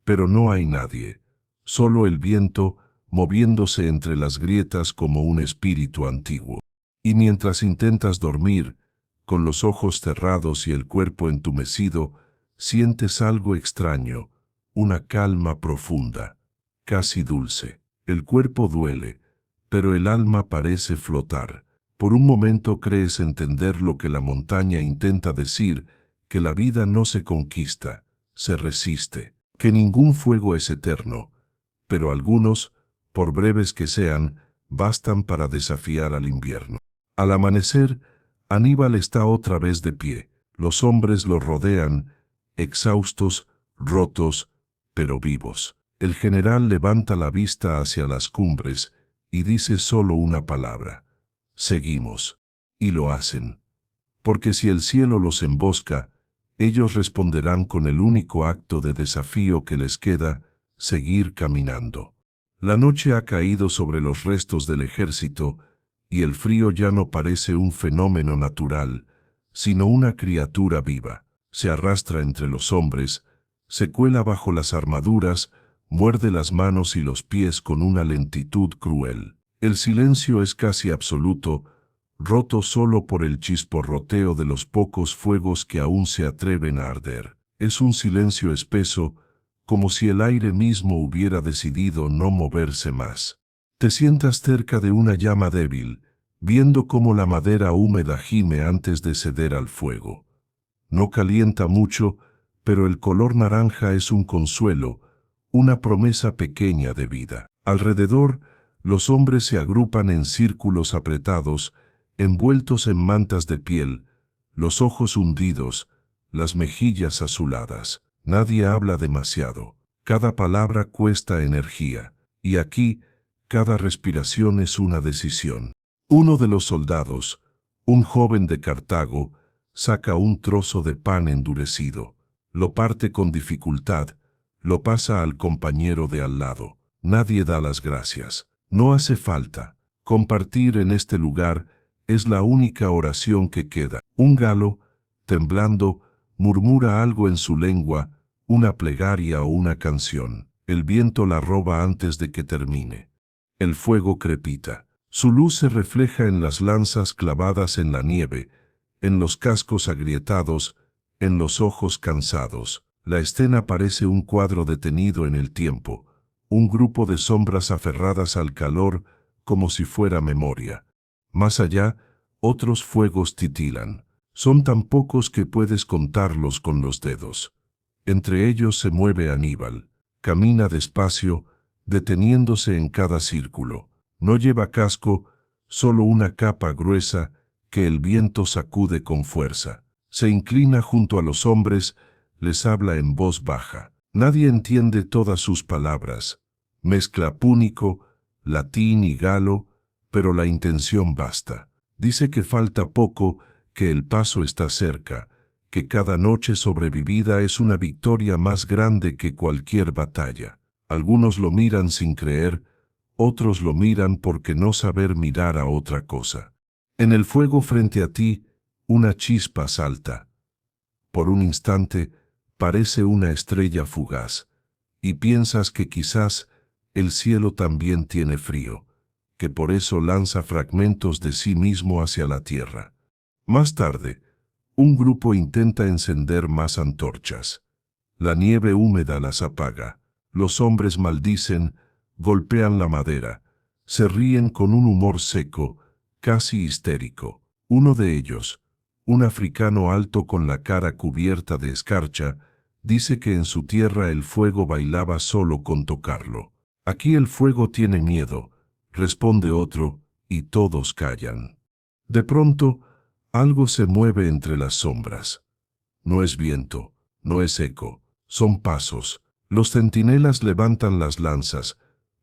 pero no hay nadie, solo el viento, moviéndose entre las grietas como un espíritu antiguo. Y mientras intentas dormir, con los ojos cerrados y el cuerpo entumecido, sientes algo extraño, una calma profunda, casi dulce. El cuerpo duele, pero el alma parece flotar. Por un momento crees entender lo que la montaña intenta decir, que la vida no se conquista, se resiste, que ningún fuego es eterno, pero algunos, por breves que sean, bastan para desafiar al invierno. Al amanecer, Aníbal está otra vez de pie. Los hombres lo rodean, exhaustos, rotos, pero vivos. El general levanta la vista hacia las cumbres y dice solo una palabra: seguimos. Y lo hacen. Porque si el cielo los embosca, ellos responderán con el único acto de desafío que les queda: seguir caminando. La noche ha caído sobre los restos del ejército, y el frío ya no parece un fenómeno natural, sino una criatura viva. Se arrastra entre los hombres, se cuela bajo las armaduras, muerde las manos y los pies con una lentitud cruel. El silencio es casi absoluto, roto solo por el chisporroteo de los pocos fuegos que aún se atreven a arder. Es un silencio espeso, como si el aire mismo hubiera decidido no moverse más. Te sientas cerca de una llama débil, viendo cómo la madera húmeda gime antes de ceder al fuego. No calienta mucho, pero el color naranja es un consuelo, una promesa pequeña de vida. Alrededor, los hombres se agrupan en círculos apretados, envueltos en mantas de piel, los ojos hundidos, las mejillas azuladas. Nadie habla demasiado. Cada palabra cuesta energía, y aquí, cada respiración es una decisión. Uno de los soldados, un joven de Cartago, saca un trozo de pan endurecido, lo parte con dificultad, lo pasa al compañero de al lado. Nadie da las gracias. No hace falta. Compartir en este lugar es la única oración que queda. Un galo, temblando, murmura algo en su lengua, una plegaria o una canción. El viento la roba antes de que termine. El fuego crepita. Su luz se refleja en las lanzas clavadas en la nieve, en los cascos agrietados, en los ojos cansados. La escena parece un cuadro detenido en el tiempo, un grupo de sombras aferradas al calor como si fuera memoria. Más allá, otros fuegos titilan. Son tan pocos que puedes contarlos con los dedos. Entre ellos se mueve Aníbal. Camina despacio, deteniéndose en cada círculo. No lleva casco, solo una capa gruesa que el viento sacude con fuerza. Se inclina junto a los hombres, les habla en voz baja. Nadie entiende todas sus palabras. Mezcla púnico, latín y galo, pero la intención basta. Dice que falta poco, que el paso está cerca, que cada noche sobrevivida es una victoria más grande que cualquier batalla. Algunos lo miran sin creer, otros lo miran porque no saber mirar a otra cosa. En el fuego frente a ti, una chispa salta. Por un instante, parece una estrella fugaz, y piensas que quizás el cielo también tiene frío, que por eso lanza fragmentos de sí mismo hacia la tierra. Más tarde, un grupo intenta encender más antorchas. La nieve húmeda las apaga. Los hombres maldicen, golpean la madera, se ríen con un humor seco, casi histérico. Uno de ellos, un africano alto con la cara cubierta de escarcha, dice que en su tierra el fuego bailaba solo con tocarlo. Aquí el fuego tiene miedo, responde otro, y todos callan. De pronto, algo se mueve entre las sombras. No es viento, no es eco, son pasos. Los centinelas levantan las lanzas,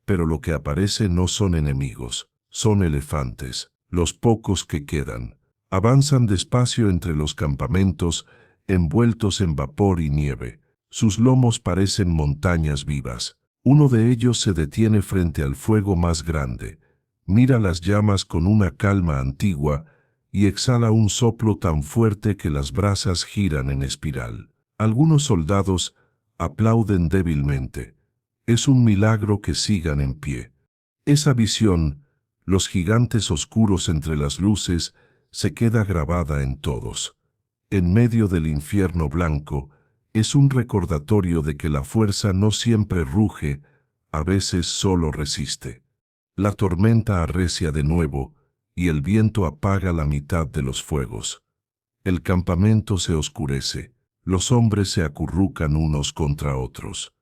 pero lo que aparece no son enemigos, son elefantes, los pocos que quedan. Avanzan despacio entre los campamentos, envueltos en vapor y nieve. Sus lomos parecen montañas vivas. Uno de ellos se detiene frente al fuego más grande, mira las llamas con una calma antigua y exhala un soplo tan fuerte que las brasas giran en espiral. Algunos soldados aplauden débilmente. Es un milagro que sigan en pie. Esa visión, los gigantes oscuros entre las luces, se queda grabada en todos. En medio del infierno blanco, es un recordatorio de que la fuerza no siempre ruge, a veces solo resiste. La tormenta arrecia de nuevo, y el viento apaga la mitad de los fuegos. El campamento se oscurece, los hombres se acurrucan unos contra otros.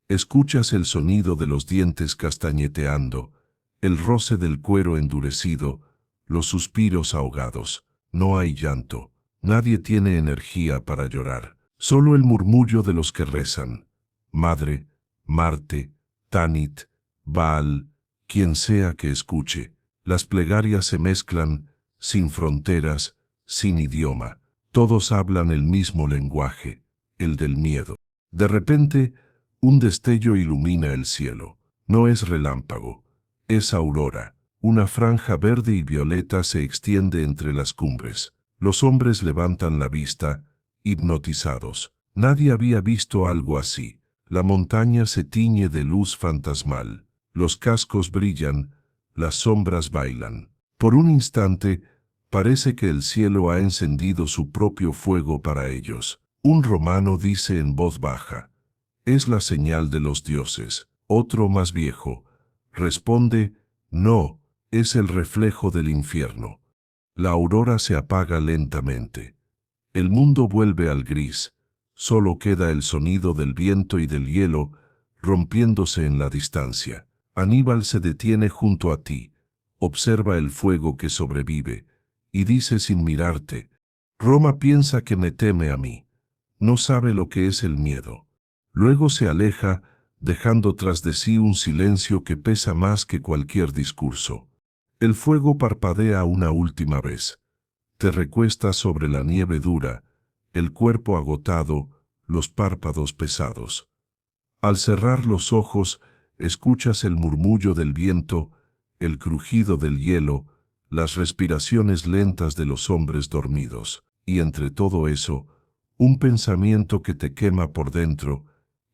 Escuchas el sonido de los dientes castañeteando, el roce del cuero endurecido, los suspiros ahogados. No hay llanto, nadie tiene energía para llorar, solo el murmullo de los que rezan. Madre, Marte, Tanit, Baal, quien sea que escuche. Las plegarias se mezclan, sin fronteras, sin idioma. Todos hablan el mismo lenguaje, el del miedo. De repente, un destello ilumina el cielo. No es relámpago, es aurora. Una franja verde y violeta se extiende entre las cumbres. Los hombres levantan la vista, hipnotizados. Nadie había visto algo así. La montaña se tiñe de luz fantasmal. Los cascos brillan, las sombras bailan. Por un instante, Parece que el cielo ha encendido su propio fuego para ellos. Un romano dice en voz baja: «Es la señal de los dioses». Otro más viejo responde: «No, es el reflejo del infierno». La aurora se apaga lentamente. El mundo vuelve al gris. Solo queda el sonido del viento y del hielo rompiéndose en la distancia. Aníbal se detiene junto a ti, observa el fuego que sobrevive, y dice sin mirarte: «Roma piensa que me teme a mí. No sabe lo que es el miedo». Luego se aleja, dejando tras de sí un silencio que pesa más que cualquier discurso. El fuego parpadea una última vez. Te recuestas sobre la nieve dura, el cuerpo agotado, los párpados pesados. Al cerrar los ojos, escuchas el murmullo del viento, el crujido del hielo, las respiraciones lentas de los hombres dormidos, y entre todo eso, un pensamiento que te quema por dentro,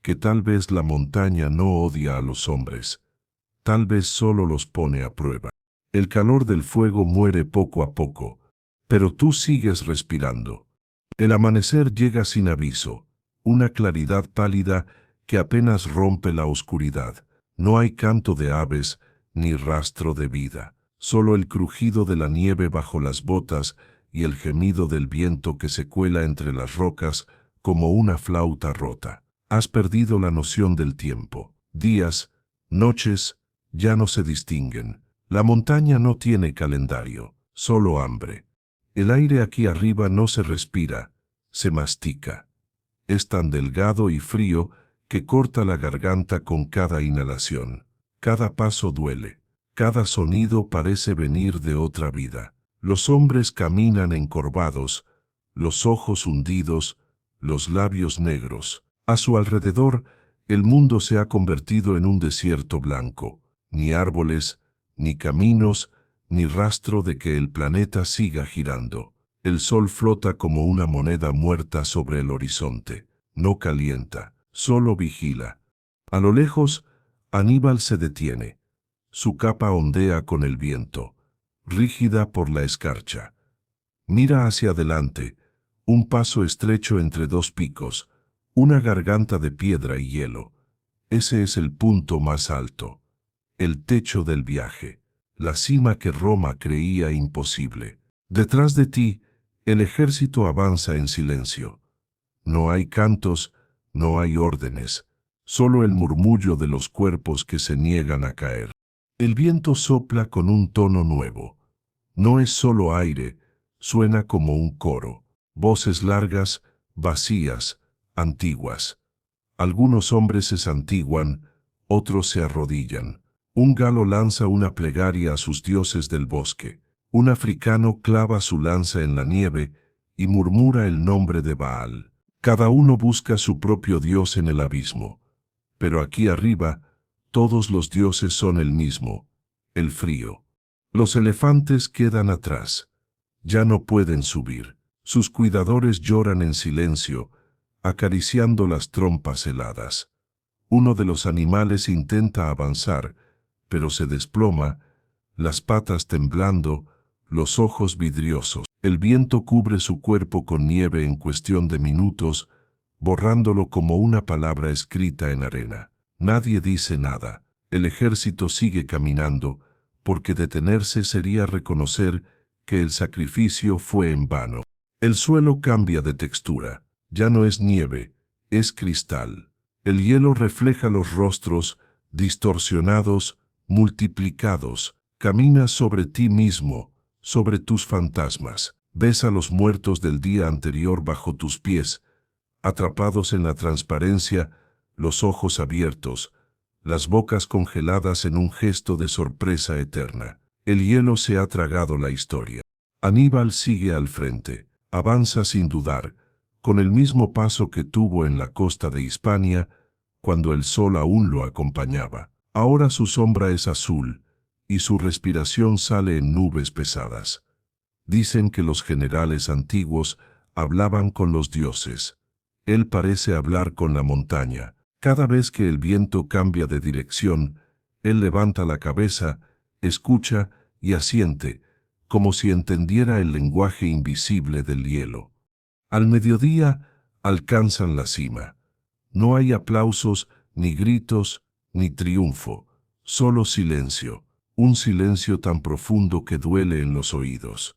que tal vez la montaña no odia a los hombres, tal vez solo los pone a prueba. El calor del fuego muere poco a poco, pero tú sigues respirando. El amanecer llega sin aviso, una claridad pálida que apenas rompe la oscuridad. No hay canto de aves, ni rastro de vida, solo el crujido de la nieve bajo las botas y el gemido del viento que se cuela entre las rocas como una flauta rota. Has perdido la noción del tiempo. Días, noches, ya no se distinguen. La montaña no tiene calendario, solo hambre. El aire aquí arriba no se respira, se mastica. Es tan delgado y frío que corta la garganta con cada inhalación. Cada paso duele, cada sonido parece venir de otra vida. Los hombres caminan encorvados, los ojos hundidos, los labios negros. A su alrededor, el mundo se ha convertido en un desierto blanco. Ni árboles, ni caminos, ni rastro de que el planeta siga girando. El sol flota como una moneda muerta sobre el horizonte. No calienta, solo vigila. A lo lejos, Aníbal se detiene. Su capa ondea con el viento, rígida por la escarcha. Mira hacia adelante, un paso estrecho entre dos picos, una garganta de piedra y hielo. Ese es el punto más alto, el techo del viaje, la cima que Roma creía imposible. Detrás de ti, el ejército avanza en silencio. No hay cantos, no hay órdenes, solo el murmullo de los cuerpos que se niegan a caer. El viento sopla con un tono nuevo. No es solo aire, suena como un coro. Voces largas, vacías, antiguas. Algunos hombres se santiguan, otros se arrodillan. Un galo lanza una plegaria a sus dioses del bosque. Un africano clava su lanza en la nieve y murmura el nombre de Baal. Cada uno busca su propio dios en el abismo. Pero aquí arriba, todos los dioses son el mismo, el frío. Los elefantes quedan atrás. Ya no pueden subir. Sus cuidadores lloran en silencio, acariciando las trompas heladas. Uno de los animales intenta avanzar, pero se desploma, las patas temblando, los ojos vidriosos. El viento cubre su cuerpo con nieve en cuestión de minutos, borrándolo como una palabra escrita en arena. Nadie dice nada. El ejército sigue caminando, porque detenerse sería reconocer que el sacrificio fue en vano. El suelo cambia de textura. Ya no es nieve, es cristal. El hielo refleja los rostros, distorsionados, multiplicados. Caminas sobre ti mismo, sobre tus fantasmas. Ves a los muertos del día anterior bajo tus pies, atrapados en la transparencia, los ojos abiertos, las bocas congeladas en un gesto de sorpresa eterna. El hielo se ha tragado la historia. Aníbal sigue al frente, avanza sin dudar, con el mismo paso que tuvo en la costa de Hispania, cuando el sol aún lo acompañaba. Ahora su sombra es azul, y su respiración sale en nubes pesadas. Dicen que los generales antiguos hablaban con los dioses. Él parece hablar con la montaña. Cada vez que el viento cambia de dirección, él levanta la cabeza, escucha y asiente, como si entendiera el lenguaje invisible del hielo. Al mediodía alcanzan la cima. No hay aplausos, ni gritos, ni triunfo, solo silencio, un silencio tan profundo que duele en los oídos.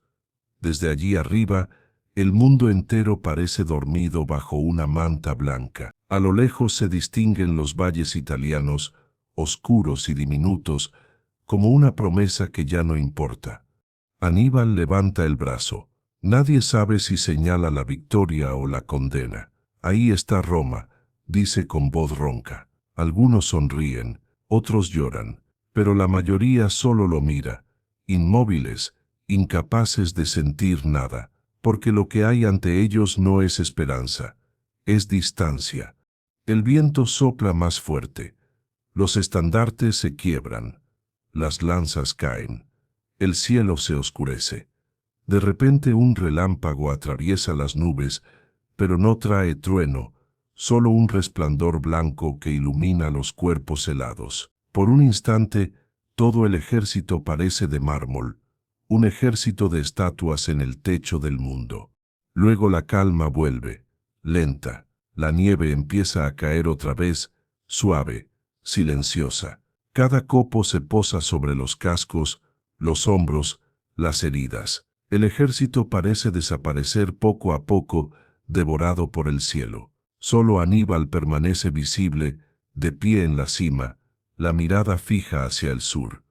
Desde allí arriba, el mundo entero parece dormido bajo una manta blanca. A lo lejos se distinguen los valles italianos, oscuros y diminutos, como una promesa que ya no importa. Aníbal levanta el brazo. Nadie sabe si señala la victoria o la condena. Ahí está Roma, dice con voz ronca. Algunos sonríen, otros lloran, pero la mayoría solo lo mira, inmóviles, incapaces de sentir nada, porque lo que hay ante ellos no es esperanza, es distancia. El viento sopla más fuerte, los estandartes se quiebran, las lanzas caen, el cielo se oscurece. De repente un relámpago atraviesa las nubes, pero no trae trueno, solo un resplandor blanco que ilumina los cuerpos helados. Por un instante, todo el ejército parece de mármol, un ejército de estatuas en el techo del mundo. Luego la calma vuelve, lenta, la nieve empieza a caer otra vez, suave, silenciosa. Cada copo se posa sobre los cascos, los hombros, las heridas. El ejército parece desaparecer poco a poco, devorado por el cielo. Solo Aníbal permanece visible, de pie en la cima, la mirada fija hacia el sur.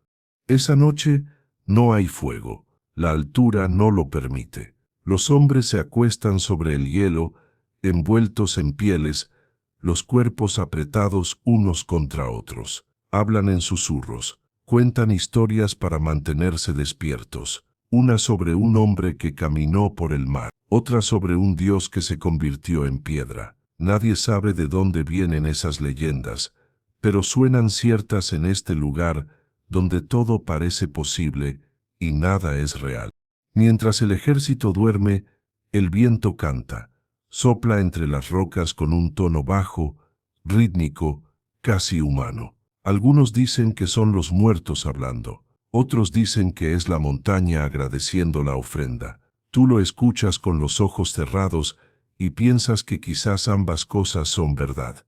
Esa noche no hay fuego, la altura no lo permite. Los hombres se acuestan sobre el hielo, envueltos en pieles, los cuerpos apretados unos contra otros. Hablan en susurros, cuentan historias para mantenerse despiertos. Una sobre un hombre que caminó por el mar, otra sobre un dios que se convirtió en piedra. Nadie sabe de dónde vienen esas leyendas, pero suenan ciertas en este lugar donde todo parece posible y nada es real. Mientras el ejército duerme, el viento canta, sopla entre las rocas con un tono bajo, rítmico, casi humano. Algunos dicen que son los muertos hablando. Otros dicen que es la montaña agradeciendo la ofrenda. Tú lo escuchas con los ojos cerrados y piensas que quizás ambas cosas son verdad.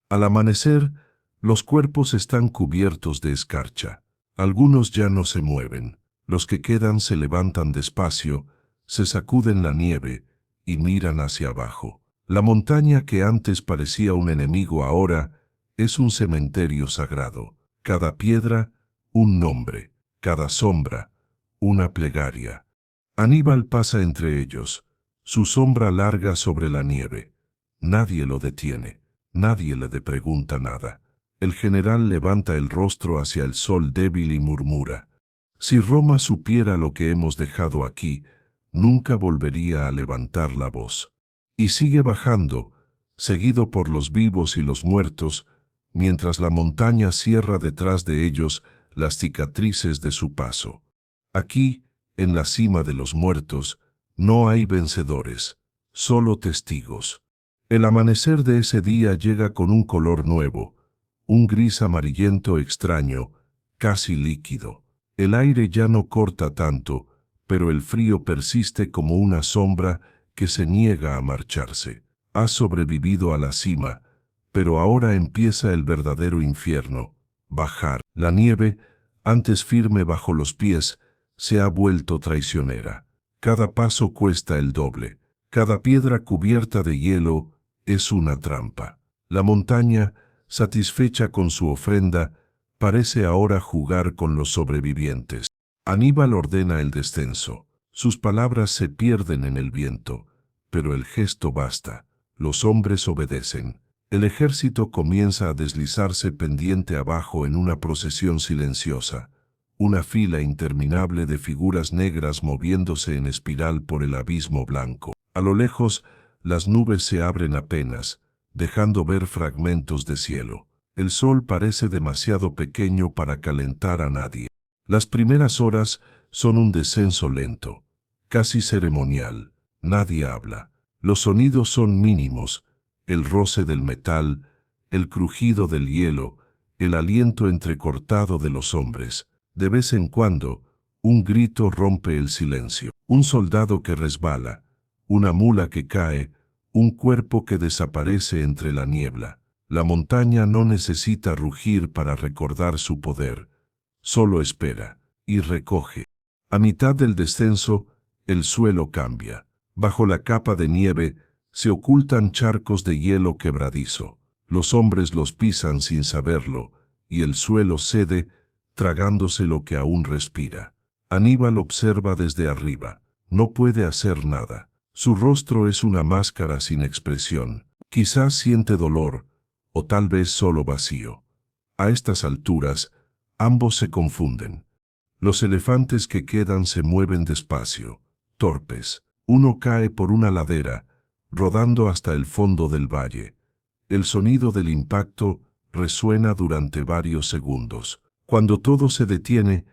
Al amanecer, los cuerpos están cubiertos de escarcha. Algunos ya no se mueven. Los que quedan se levantan despacio, se sacuden la nieve y miran hacia abajo. La montaña que antes parecía un enemigo ahora es un cementerio sagrado. Cada piedra, un nombre. Cada sombra, una plegaria. Aníbal pasa entre ellos, su sombra larga sobre la nieve. Nadie lo detiene, nadie le pregunta nada. El general levanta el rostro hacia el sol débil y murmura: si Roma supiera lo que hemos dejado aquí, nunca volvería a levantar la voz. Y sigue bajando, seguido por los vivos y los muertos, mientras la montaña cierra detrás de ellos las cicatrices de su paso. Aquí, en la cima de los muertos, no hay vencedores, solo testigos. El amanecer de ese día llega con un color nuevo, un gris amarillento extraño, casi líquido. El aire ya no corta tanto, pero el frío persiste como una sombra que se niega a marcharse. Has sobrevivido a la cima, pero ahora empieza el verdadero infierno. Bajar. La nieve, antes firme bajo los pies, se ha vuelto traicionera. Cada paso cuesta el doble. Cada piedra cubierta de hielo es una trampa. La montaña, satisfecha con su ofrenda, parece ahora jugar con los sobrevivientes. Aníbal ordena el descenso. Sus palabras se pierden en el viento, pero el gesto basta. Los hombres obedecen. El ejército comienza a deslizarse pendiente abajo en una procesión silenciosa, una fila interminable de figuras negras moviéndose en espiral por el abismo blanco. A lo lejos, las nubes se abren apenas, dejando ver fragmentos de cielo. El sol parece demasiado pequeño para calentar a nadie. Las primeras horas son un descenso lento, casi ceremonial. Nadie habla. Los sonidos son mínimos. El roce del metal, el crujido del hielo, el aliento entrecortado de los hombres. De vez en cuando, Un grito rompe el silencio. Un soldado que resbala, una mula que cae, un cuerpo que desaparece entre la niebla. La montaña no necesita rugir para recordar su poder. Solo espera y recoge. A mitad del descenso, el suelo cambia. Bajo la capa de nieve, se ocultan charcos de hielo quebradizo. Los hombres los pisan sin saberlo, y el suelo cede, tragándose lo que aún respira. Aníbal observa desde arriba. No puede hacer nada. Su rostro es una máscara sin expresión. Quizás siente dolor, o tal vez solo vacío. A estas alturas, ambos se confunden. Los elefantes que quedan se mueven despacio, torpes. Uno cae por una ladera, rodando hasta el fondo del valle. El sonido del impacto resuena durante varios segundos. Cuando todo se detiene,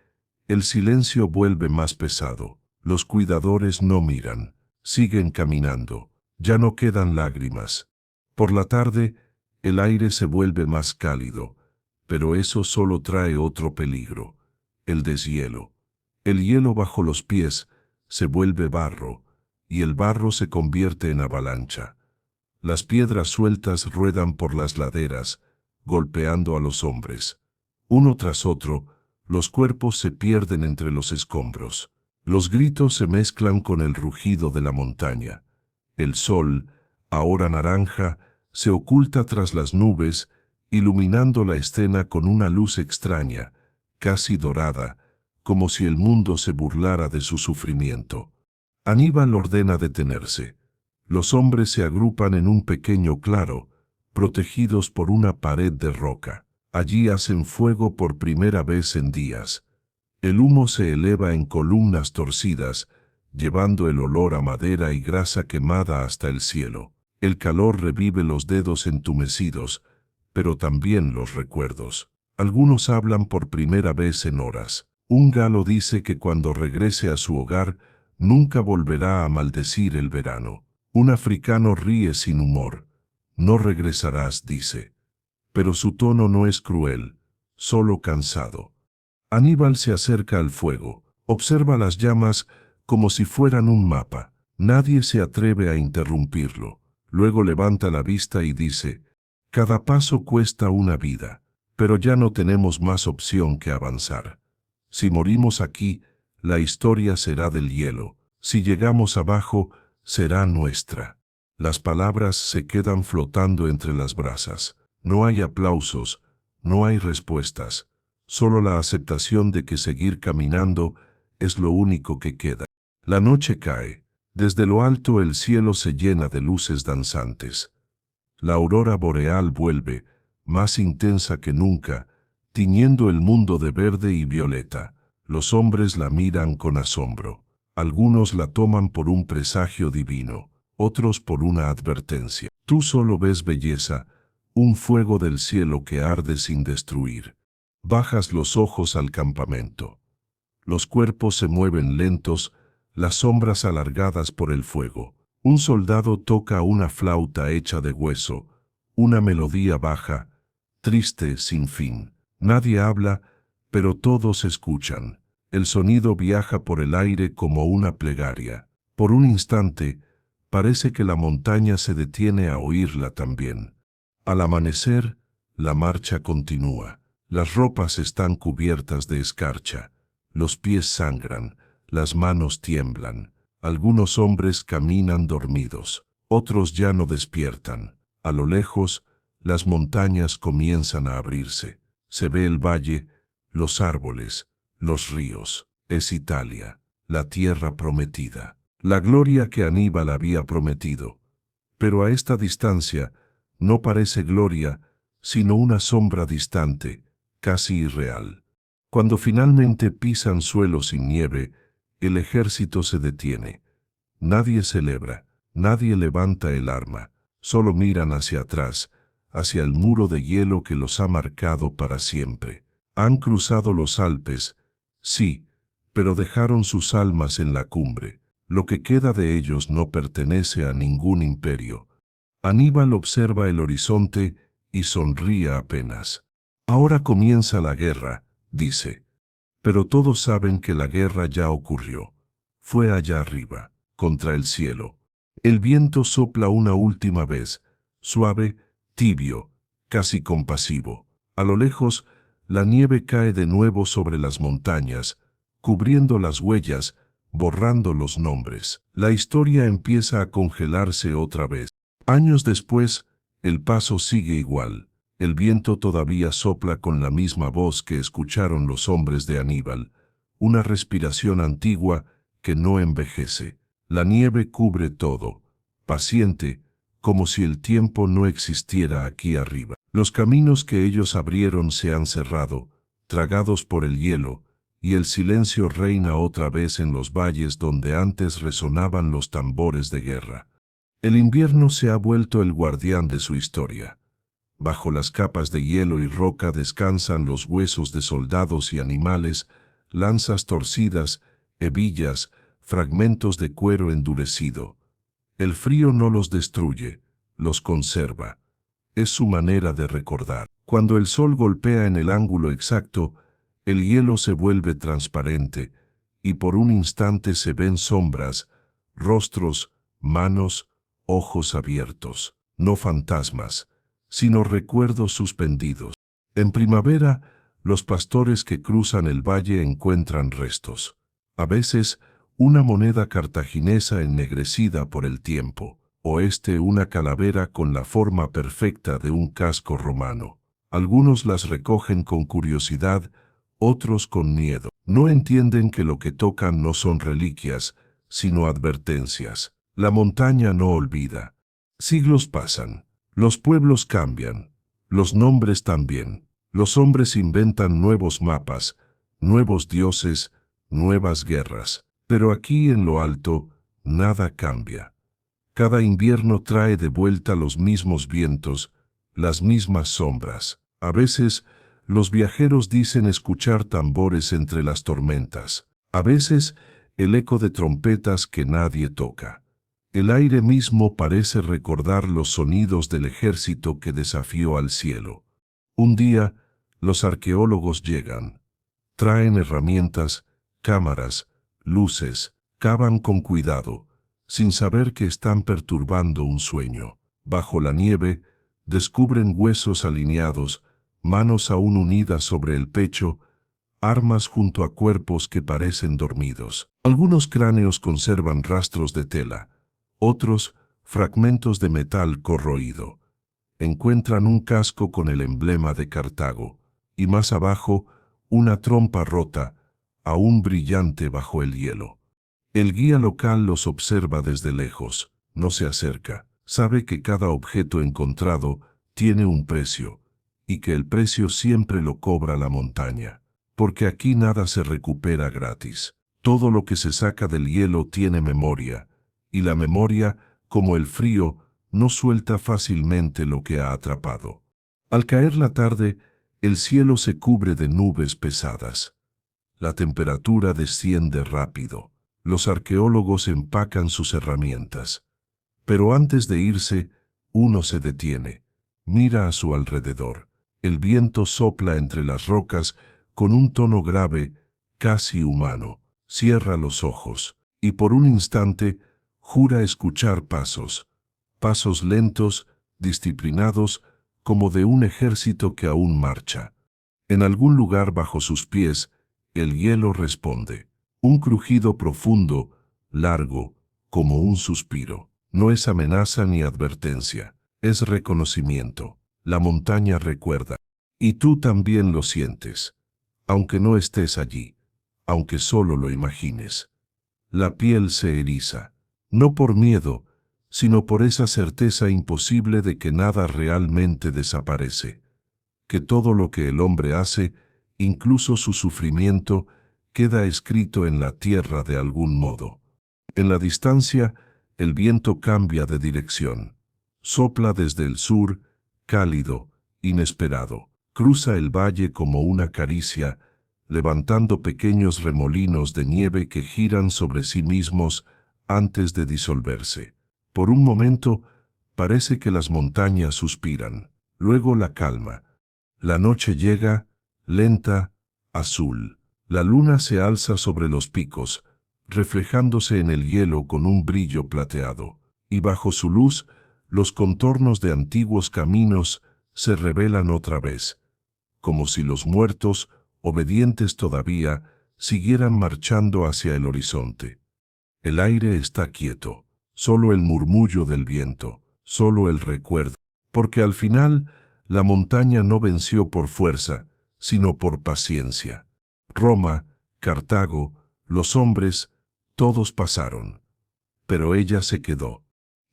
el silencio vuelve más pesado. Los cuidadores no miran, siguen caminando. Ya no quedan lágrimas. Por la tarde, el aire se vuelve más cálido, pero eso solo trae otro peligro, el deshielo. El hielo bajo los pies se vuelve barro, y el barro se convierte en avalancha. Las piedras sueltas ruedan por las laderas, golpeando a los hombres. Uno tras otro, los cuerpos se pierden entre los escombros. Los gritos se mezclan con el rugido de la montaña. El sol, ahora naranja, se oculta tras las nubes, iluminando la escena con una luz extraña, casi dorada, como si el mundo se burlara de su sufrimiento. Aníbal ordena detenerse. Los hombres se agrupan en un pequeño claro, protegidos por una pared de roca. Allí hacen fuego por primera vez en días. El humo se eleva en columnas torcidas, llevando el olor a madera y grasa quemada hasta el cielo. El calor revive los dedos entumecidos, pero también los recuerdos. Algunos hablan por primera vez en horas. Un galo dice que cuando regrese a su hogar, nunca volverá a maldecir el verano. Un africano ríe sin humor. No regresarás, dice. Pero su tono no es cruel, solo cansado. Aníbal se acerca al fuego, observa las llamas como si fueran un mapa. Nadie se atreve a interrumpirlo. Luego levanta la vista y dice, cada paso cuesta una vida, pero ya no tenemos más opción que avanzar. Si morimos aquí, la historia será del hielo. Si llegamos abajo, será nuestra. Las palabras se quedan flotando entre las brasas. No hay aplausos, no hay respuestas. Solo la aceptación de que seguir caminando es lo único que queda. La noche cae. Desde lo alto el cielo se llena de luces danzantes. La aurora boreal vuelve, más intensa que nunca, tiñendo el mundo de verde y violeta. Los hombres la miran con asombro. Algunos la toman por un presagio divino, otros por una advertencia. Tú solo ves belleza, un fuego del cielo que arde sin destruir. Bajas los ojos al campamento. Los cuerpos se mueven lentos, las sombras alargadas por el fuego. Un soldado toca una flauta hecha de hueso, una melodía baja, triste, sin fin. Nadie habla, pero todos escuchan. El sonido viaja por el aire como una plegaria. Por un instante, parece que la montaña se detiene a oírla también. Al amanecer, la marcha continúa. Las ropas están cubiertas de escarcha. Los pies sangran, las manos tiemblan. Algunos hombres caminan dormidos, otros ya no despiertan. A lo lejos, las montañas comienzan a abrirse. Se ve el valle, los árboles, los ríos. Es Italia, la tierra prometida. La gloria que Aníbal había prometido. Pero a esta distancia, no parece gloria, sino una sombra distante, casi irreal. Cuando finalmente pisan suelo sin nieve, el ejército se detiene. Nadie celebra, nadie levanta el arma, solo miran hacia atrás, hacia el muro de hielo que los ha marcado para siempre. Han cruzado los Alpes, sí, pero dejaron sus almas en la cumbre. Lo que queda de ellos no pertenece a ningún imperio. Aníbal observa el horizonte y sonríe apenas. Ahora comienza la guerra, dice. Pero todos saben que la guerra ya ocurrió. Fue allá arriba, contra el cielo. El viento sopla una última vez, suave, tibio, casi compasivo. A lo lejos, la nieve cae de nuevo sobre las montañas, cubriendo las huellas, borrando los nombres. La historia empieza a congelarse otra vez. Años después, el paso sigue igual. El viento todavía sopla con la misma voz que escucharon los hombres de Aníbal, una respiración antigua que no envejece. La nieve cubre todo, paciente, como si el tiempo no existiera aquí arriba. Los caminos que ellos abrieron se han cerrado, tragados por el hielo, y el silencio reina otra vez en los valles donde antes resonaban los tambores de guerra. El invierno se ha vuelto el guardián de su historia. Bajo las capas de hielo y roca descansan los huesos de soldados y animales, lanzas torcidas, hebillas, fragmentos de cuero endurecido. El frío no los destruye, los conserva. Es su manera de recordar. Cuando el sol golpea en el ángulo exacto, el hielo se vuelve transparente, y por un instante se ven sombras, rostros, manos, ojos abiertos, no fantasmas, sino recuerdos suspendidos. En primavera, los pastores que cruzan el valle encuentran restos. A veces, una moneda cartaginesa ennegrecida por el tiempo, o una calavera con la forma perfecta de un casco romano. Algunos las recogen con curiosidad, otros con miedo. No entienden que lo que tocan no son reliquias, sino advertencias. La montaña no olvida. Siglos pasan. Los pueblos cambian, los nombres también. Los hombres inventan nuevos mapas, nuevos dioses, nuevas guerras. Pero aquí en lo alto, nada cambia. Cada invierno trae de vuelta los mismos vientos, las mismas sombras. A veces, los viajeros dicen escuchar tambores entre las tormentas. A veces, el eco de trompetas que nadie toca. El aire mismo parece recordar los sonidos del ejército que desafió al cielo. Un día, los arqueólogos llegan. Traen herramientas, cámaras, luces, cavan con cuidado, sin saber que están perturbando un sueño. Bajo la nieve, descubren huesos alineados, manos aún unidas sobre el pecho, armas junto a cuerpos que parecen dormidos. Algunos cráneos conservan rastros de tela, otros, fragmentos de metal corroído. Encuentran un casco con el emblema de Cartago, y más abajo, una trompa rota, aún brillante bajo el hielo. El guía local los observa desde lejos, no se acerca, sabe que cada objeto encontrado tiene un precio, y que el precio siempre lo cobra la montaña, porque aquí nada se recupera gratis. Todo lo que se saca del hielo tiene memoria, y la memoria, como el frío, no suelta fácilmente lo que ha atrapado. Al caer la tarde, el cielo se cubre de nubes pesadas. La temperatura desciende rápido. Los arqueólogos empacan sus herramientas. Pero antes de irse, uno se detiene. Mira a su alrededor. El viento sopla entre las rocas con un tono grave, casi humano. Cierra los ojos, y por un instante, jura escuchar pasos. Pasos lentos, disciplinados, como de un ejército que aún marcha. En algún lugar bajo sus pies, el hielo responde. Un crujido profundo, largo, como un suspiro. No es amenaza ni advertencia, es reconocimiento. La montaña recuerda. Y tú también lo sientes. Aunque no estés allí, aunque solo lo imagines. La piel se eriza, no por miedo, sino por esa certeza imposible de que nada realmente desaparece, que todo lo que el hombre hace, incluso su sufrimiento, queda escrito en la tierra de algún modo. En la distancia, el viento cambia de dirección. Sopla desde el sur, cálido, inesperado. Cruza el valle como una caricia, levantando pequeños remolinos de nieve que giran sobre sí mismos antes de disolverse. Por un momento, parece que las montañas suspiran. Luego la calma. La noche llega, lenta, azul. La luna se alza sobre los picos, reflejándose en el hielo con un brillo plateado, y bajo su luz, los contornos de antiguos caminos se revelan otra vez, como si los muertos, obedientes todavía, siguieran marchando hacia el horizonte. El aire está quieto, solo el murmullo del viento, solo el recuerdo, porque al final la montaña no venció por fuerza, sino por paciencia. Roma, Cartago, los hombres, todos pasaron, pero ella se quedó,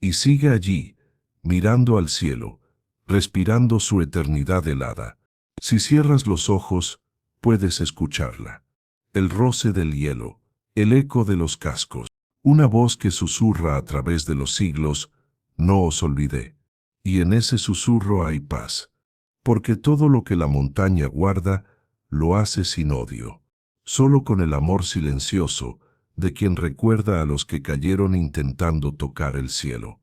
y sigue allí, mirando al cielo, respirando su eternidad helada. Si cierras los ojos, puedes escucharla. El roce del hielo, el eco de los cascos, una voz que susurra a través de los siglos, no os olvidé. Y en ese susurro hay paz, porque todo lo que la montaña guarda, lo hace sin odio, solo con el amor silencioso de quien recuerda a los que cayeron intentando tocar el cielo.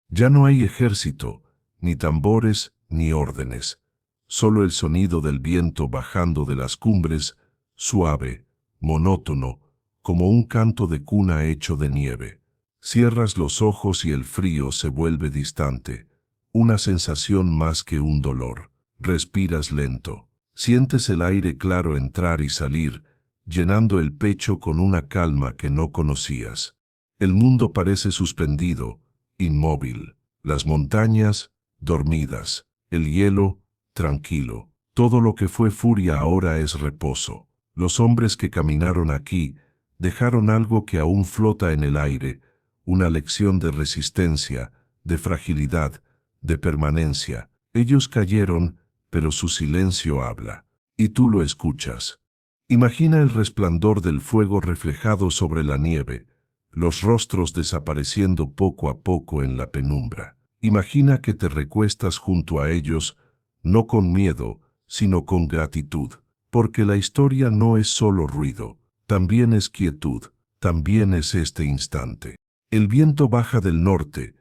Ya no hay ejército, ni tambores, ni órdenes, solo el sonido del viento bajando de las cumbres, suave, monótono, como un canto de cuna hecho de nieve. Cierras los ojos y el frío se vuelve distante, una sensación más que un dolor. Respiras lento, sientes el aire claro entrar y salir, llenando el pecho con una calma que no conocías. El mundo parece suspendido, inmóvil, las montañas, dormidas, el hielo, tranquilo. Todo lo que fue furia ahora es reposo. Los hombres que caminaron aquí dejaron algo que aún flota en el aire, una lección de resistencia, de fragilidad, de permanencia. Ellos cayeron, pero su silencio habla, y tú lo escuchas. Imagina el resplandor del fuego reflejado sobre la nieve, los rostros desapareciendo poco a poco en la penumbra. Imagina que te recuestas junto a ellos, no con miedo, sino con gratitud, porque la historia no es solo ruido, también es quietud, también es este instante. El viento baja del norte,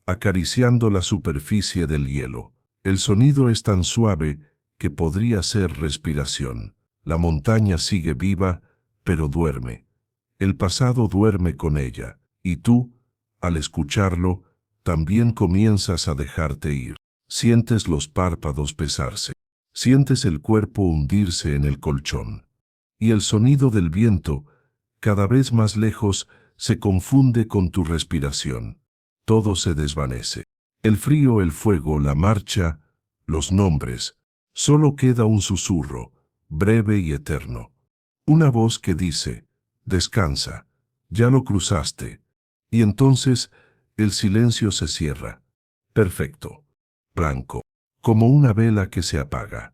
acariciando la superficie del hielo. El sonido es tan suave que podría ser respiración. La montaña sigue viva, pero duerme. El pasado duerme con ella, y tú, al escucharlo, también comienzas a dejarte ir. Sientes los párpados pesarse, sientes el cuerpo hundirse en el colchón. Y el sonido del viento, cada vez más lejos, se confunde con tu respiración. Todo se desvanece. El frío, el fuego, la marcha, los nombres. Solo queda un susurro, breve y eterno. Una voz que dice, descansa, ya lo cruzaste. Y entonces, el silencio se cierra. Perfecto. Blanco. Como una vela que se apaga.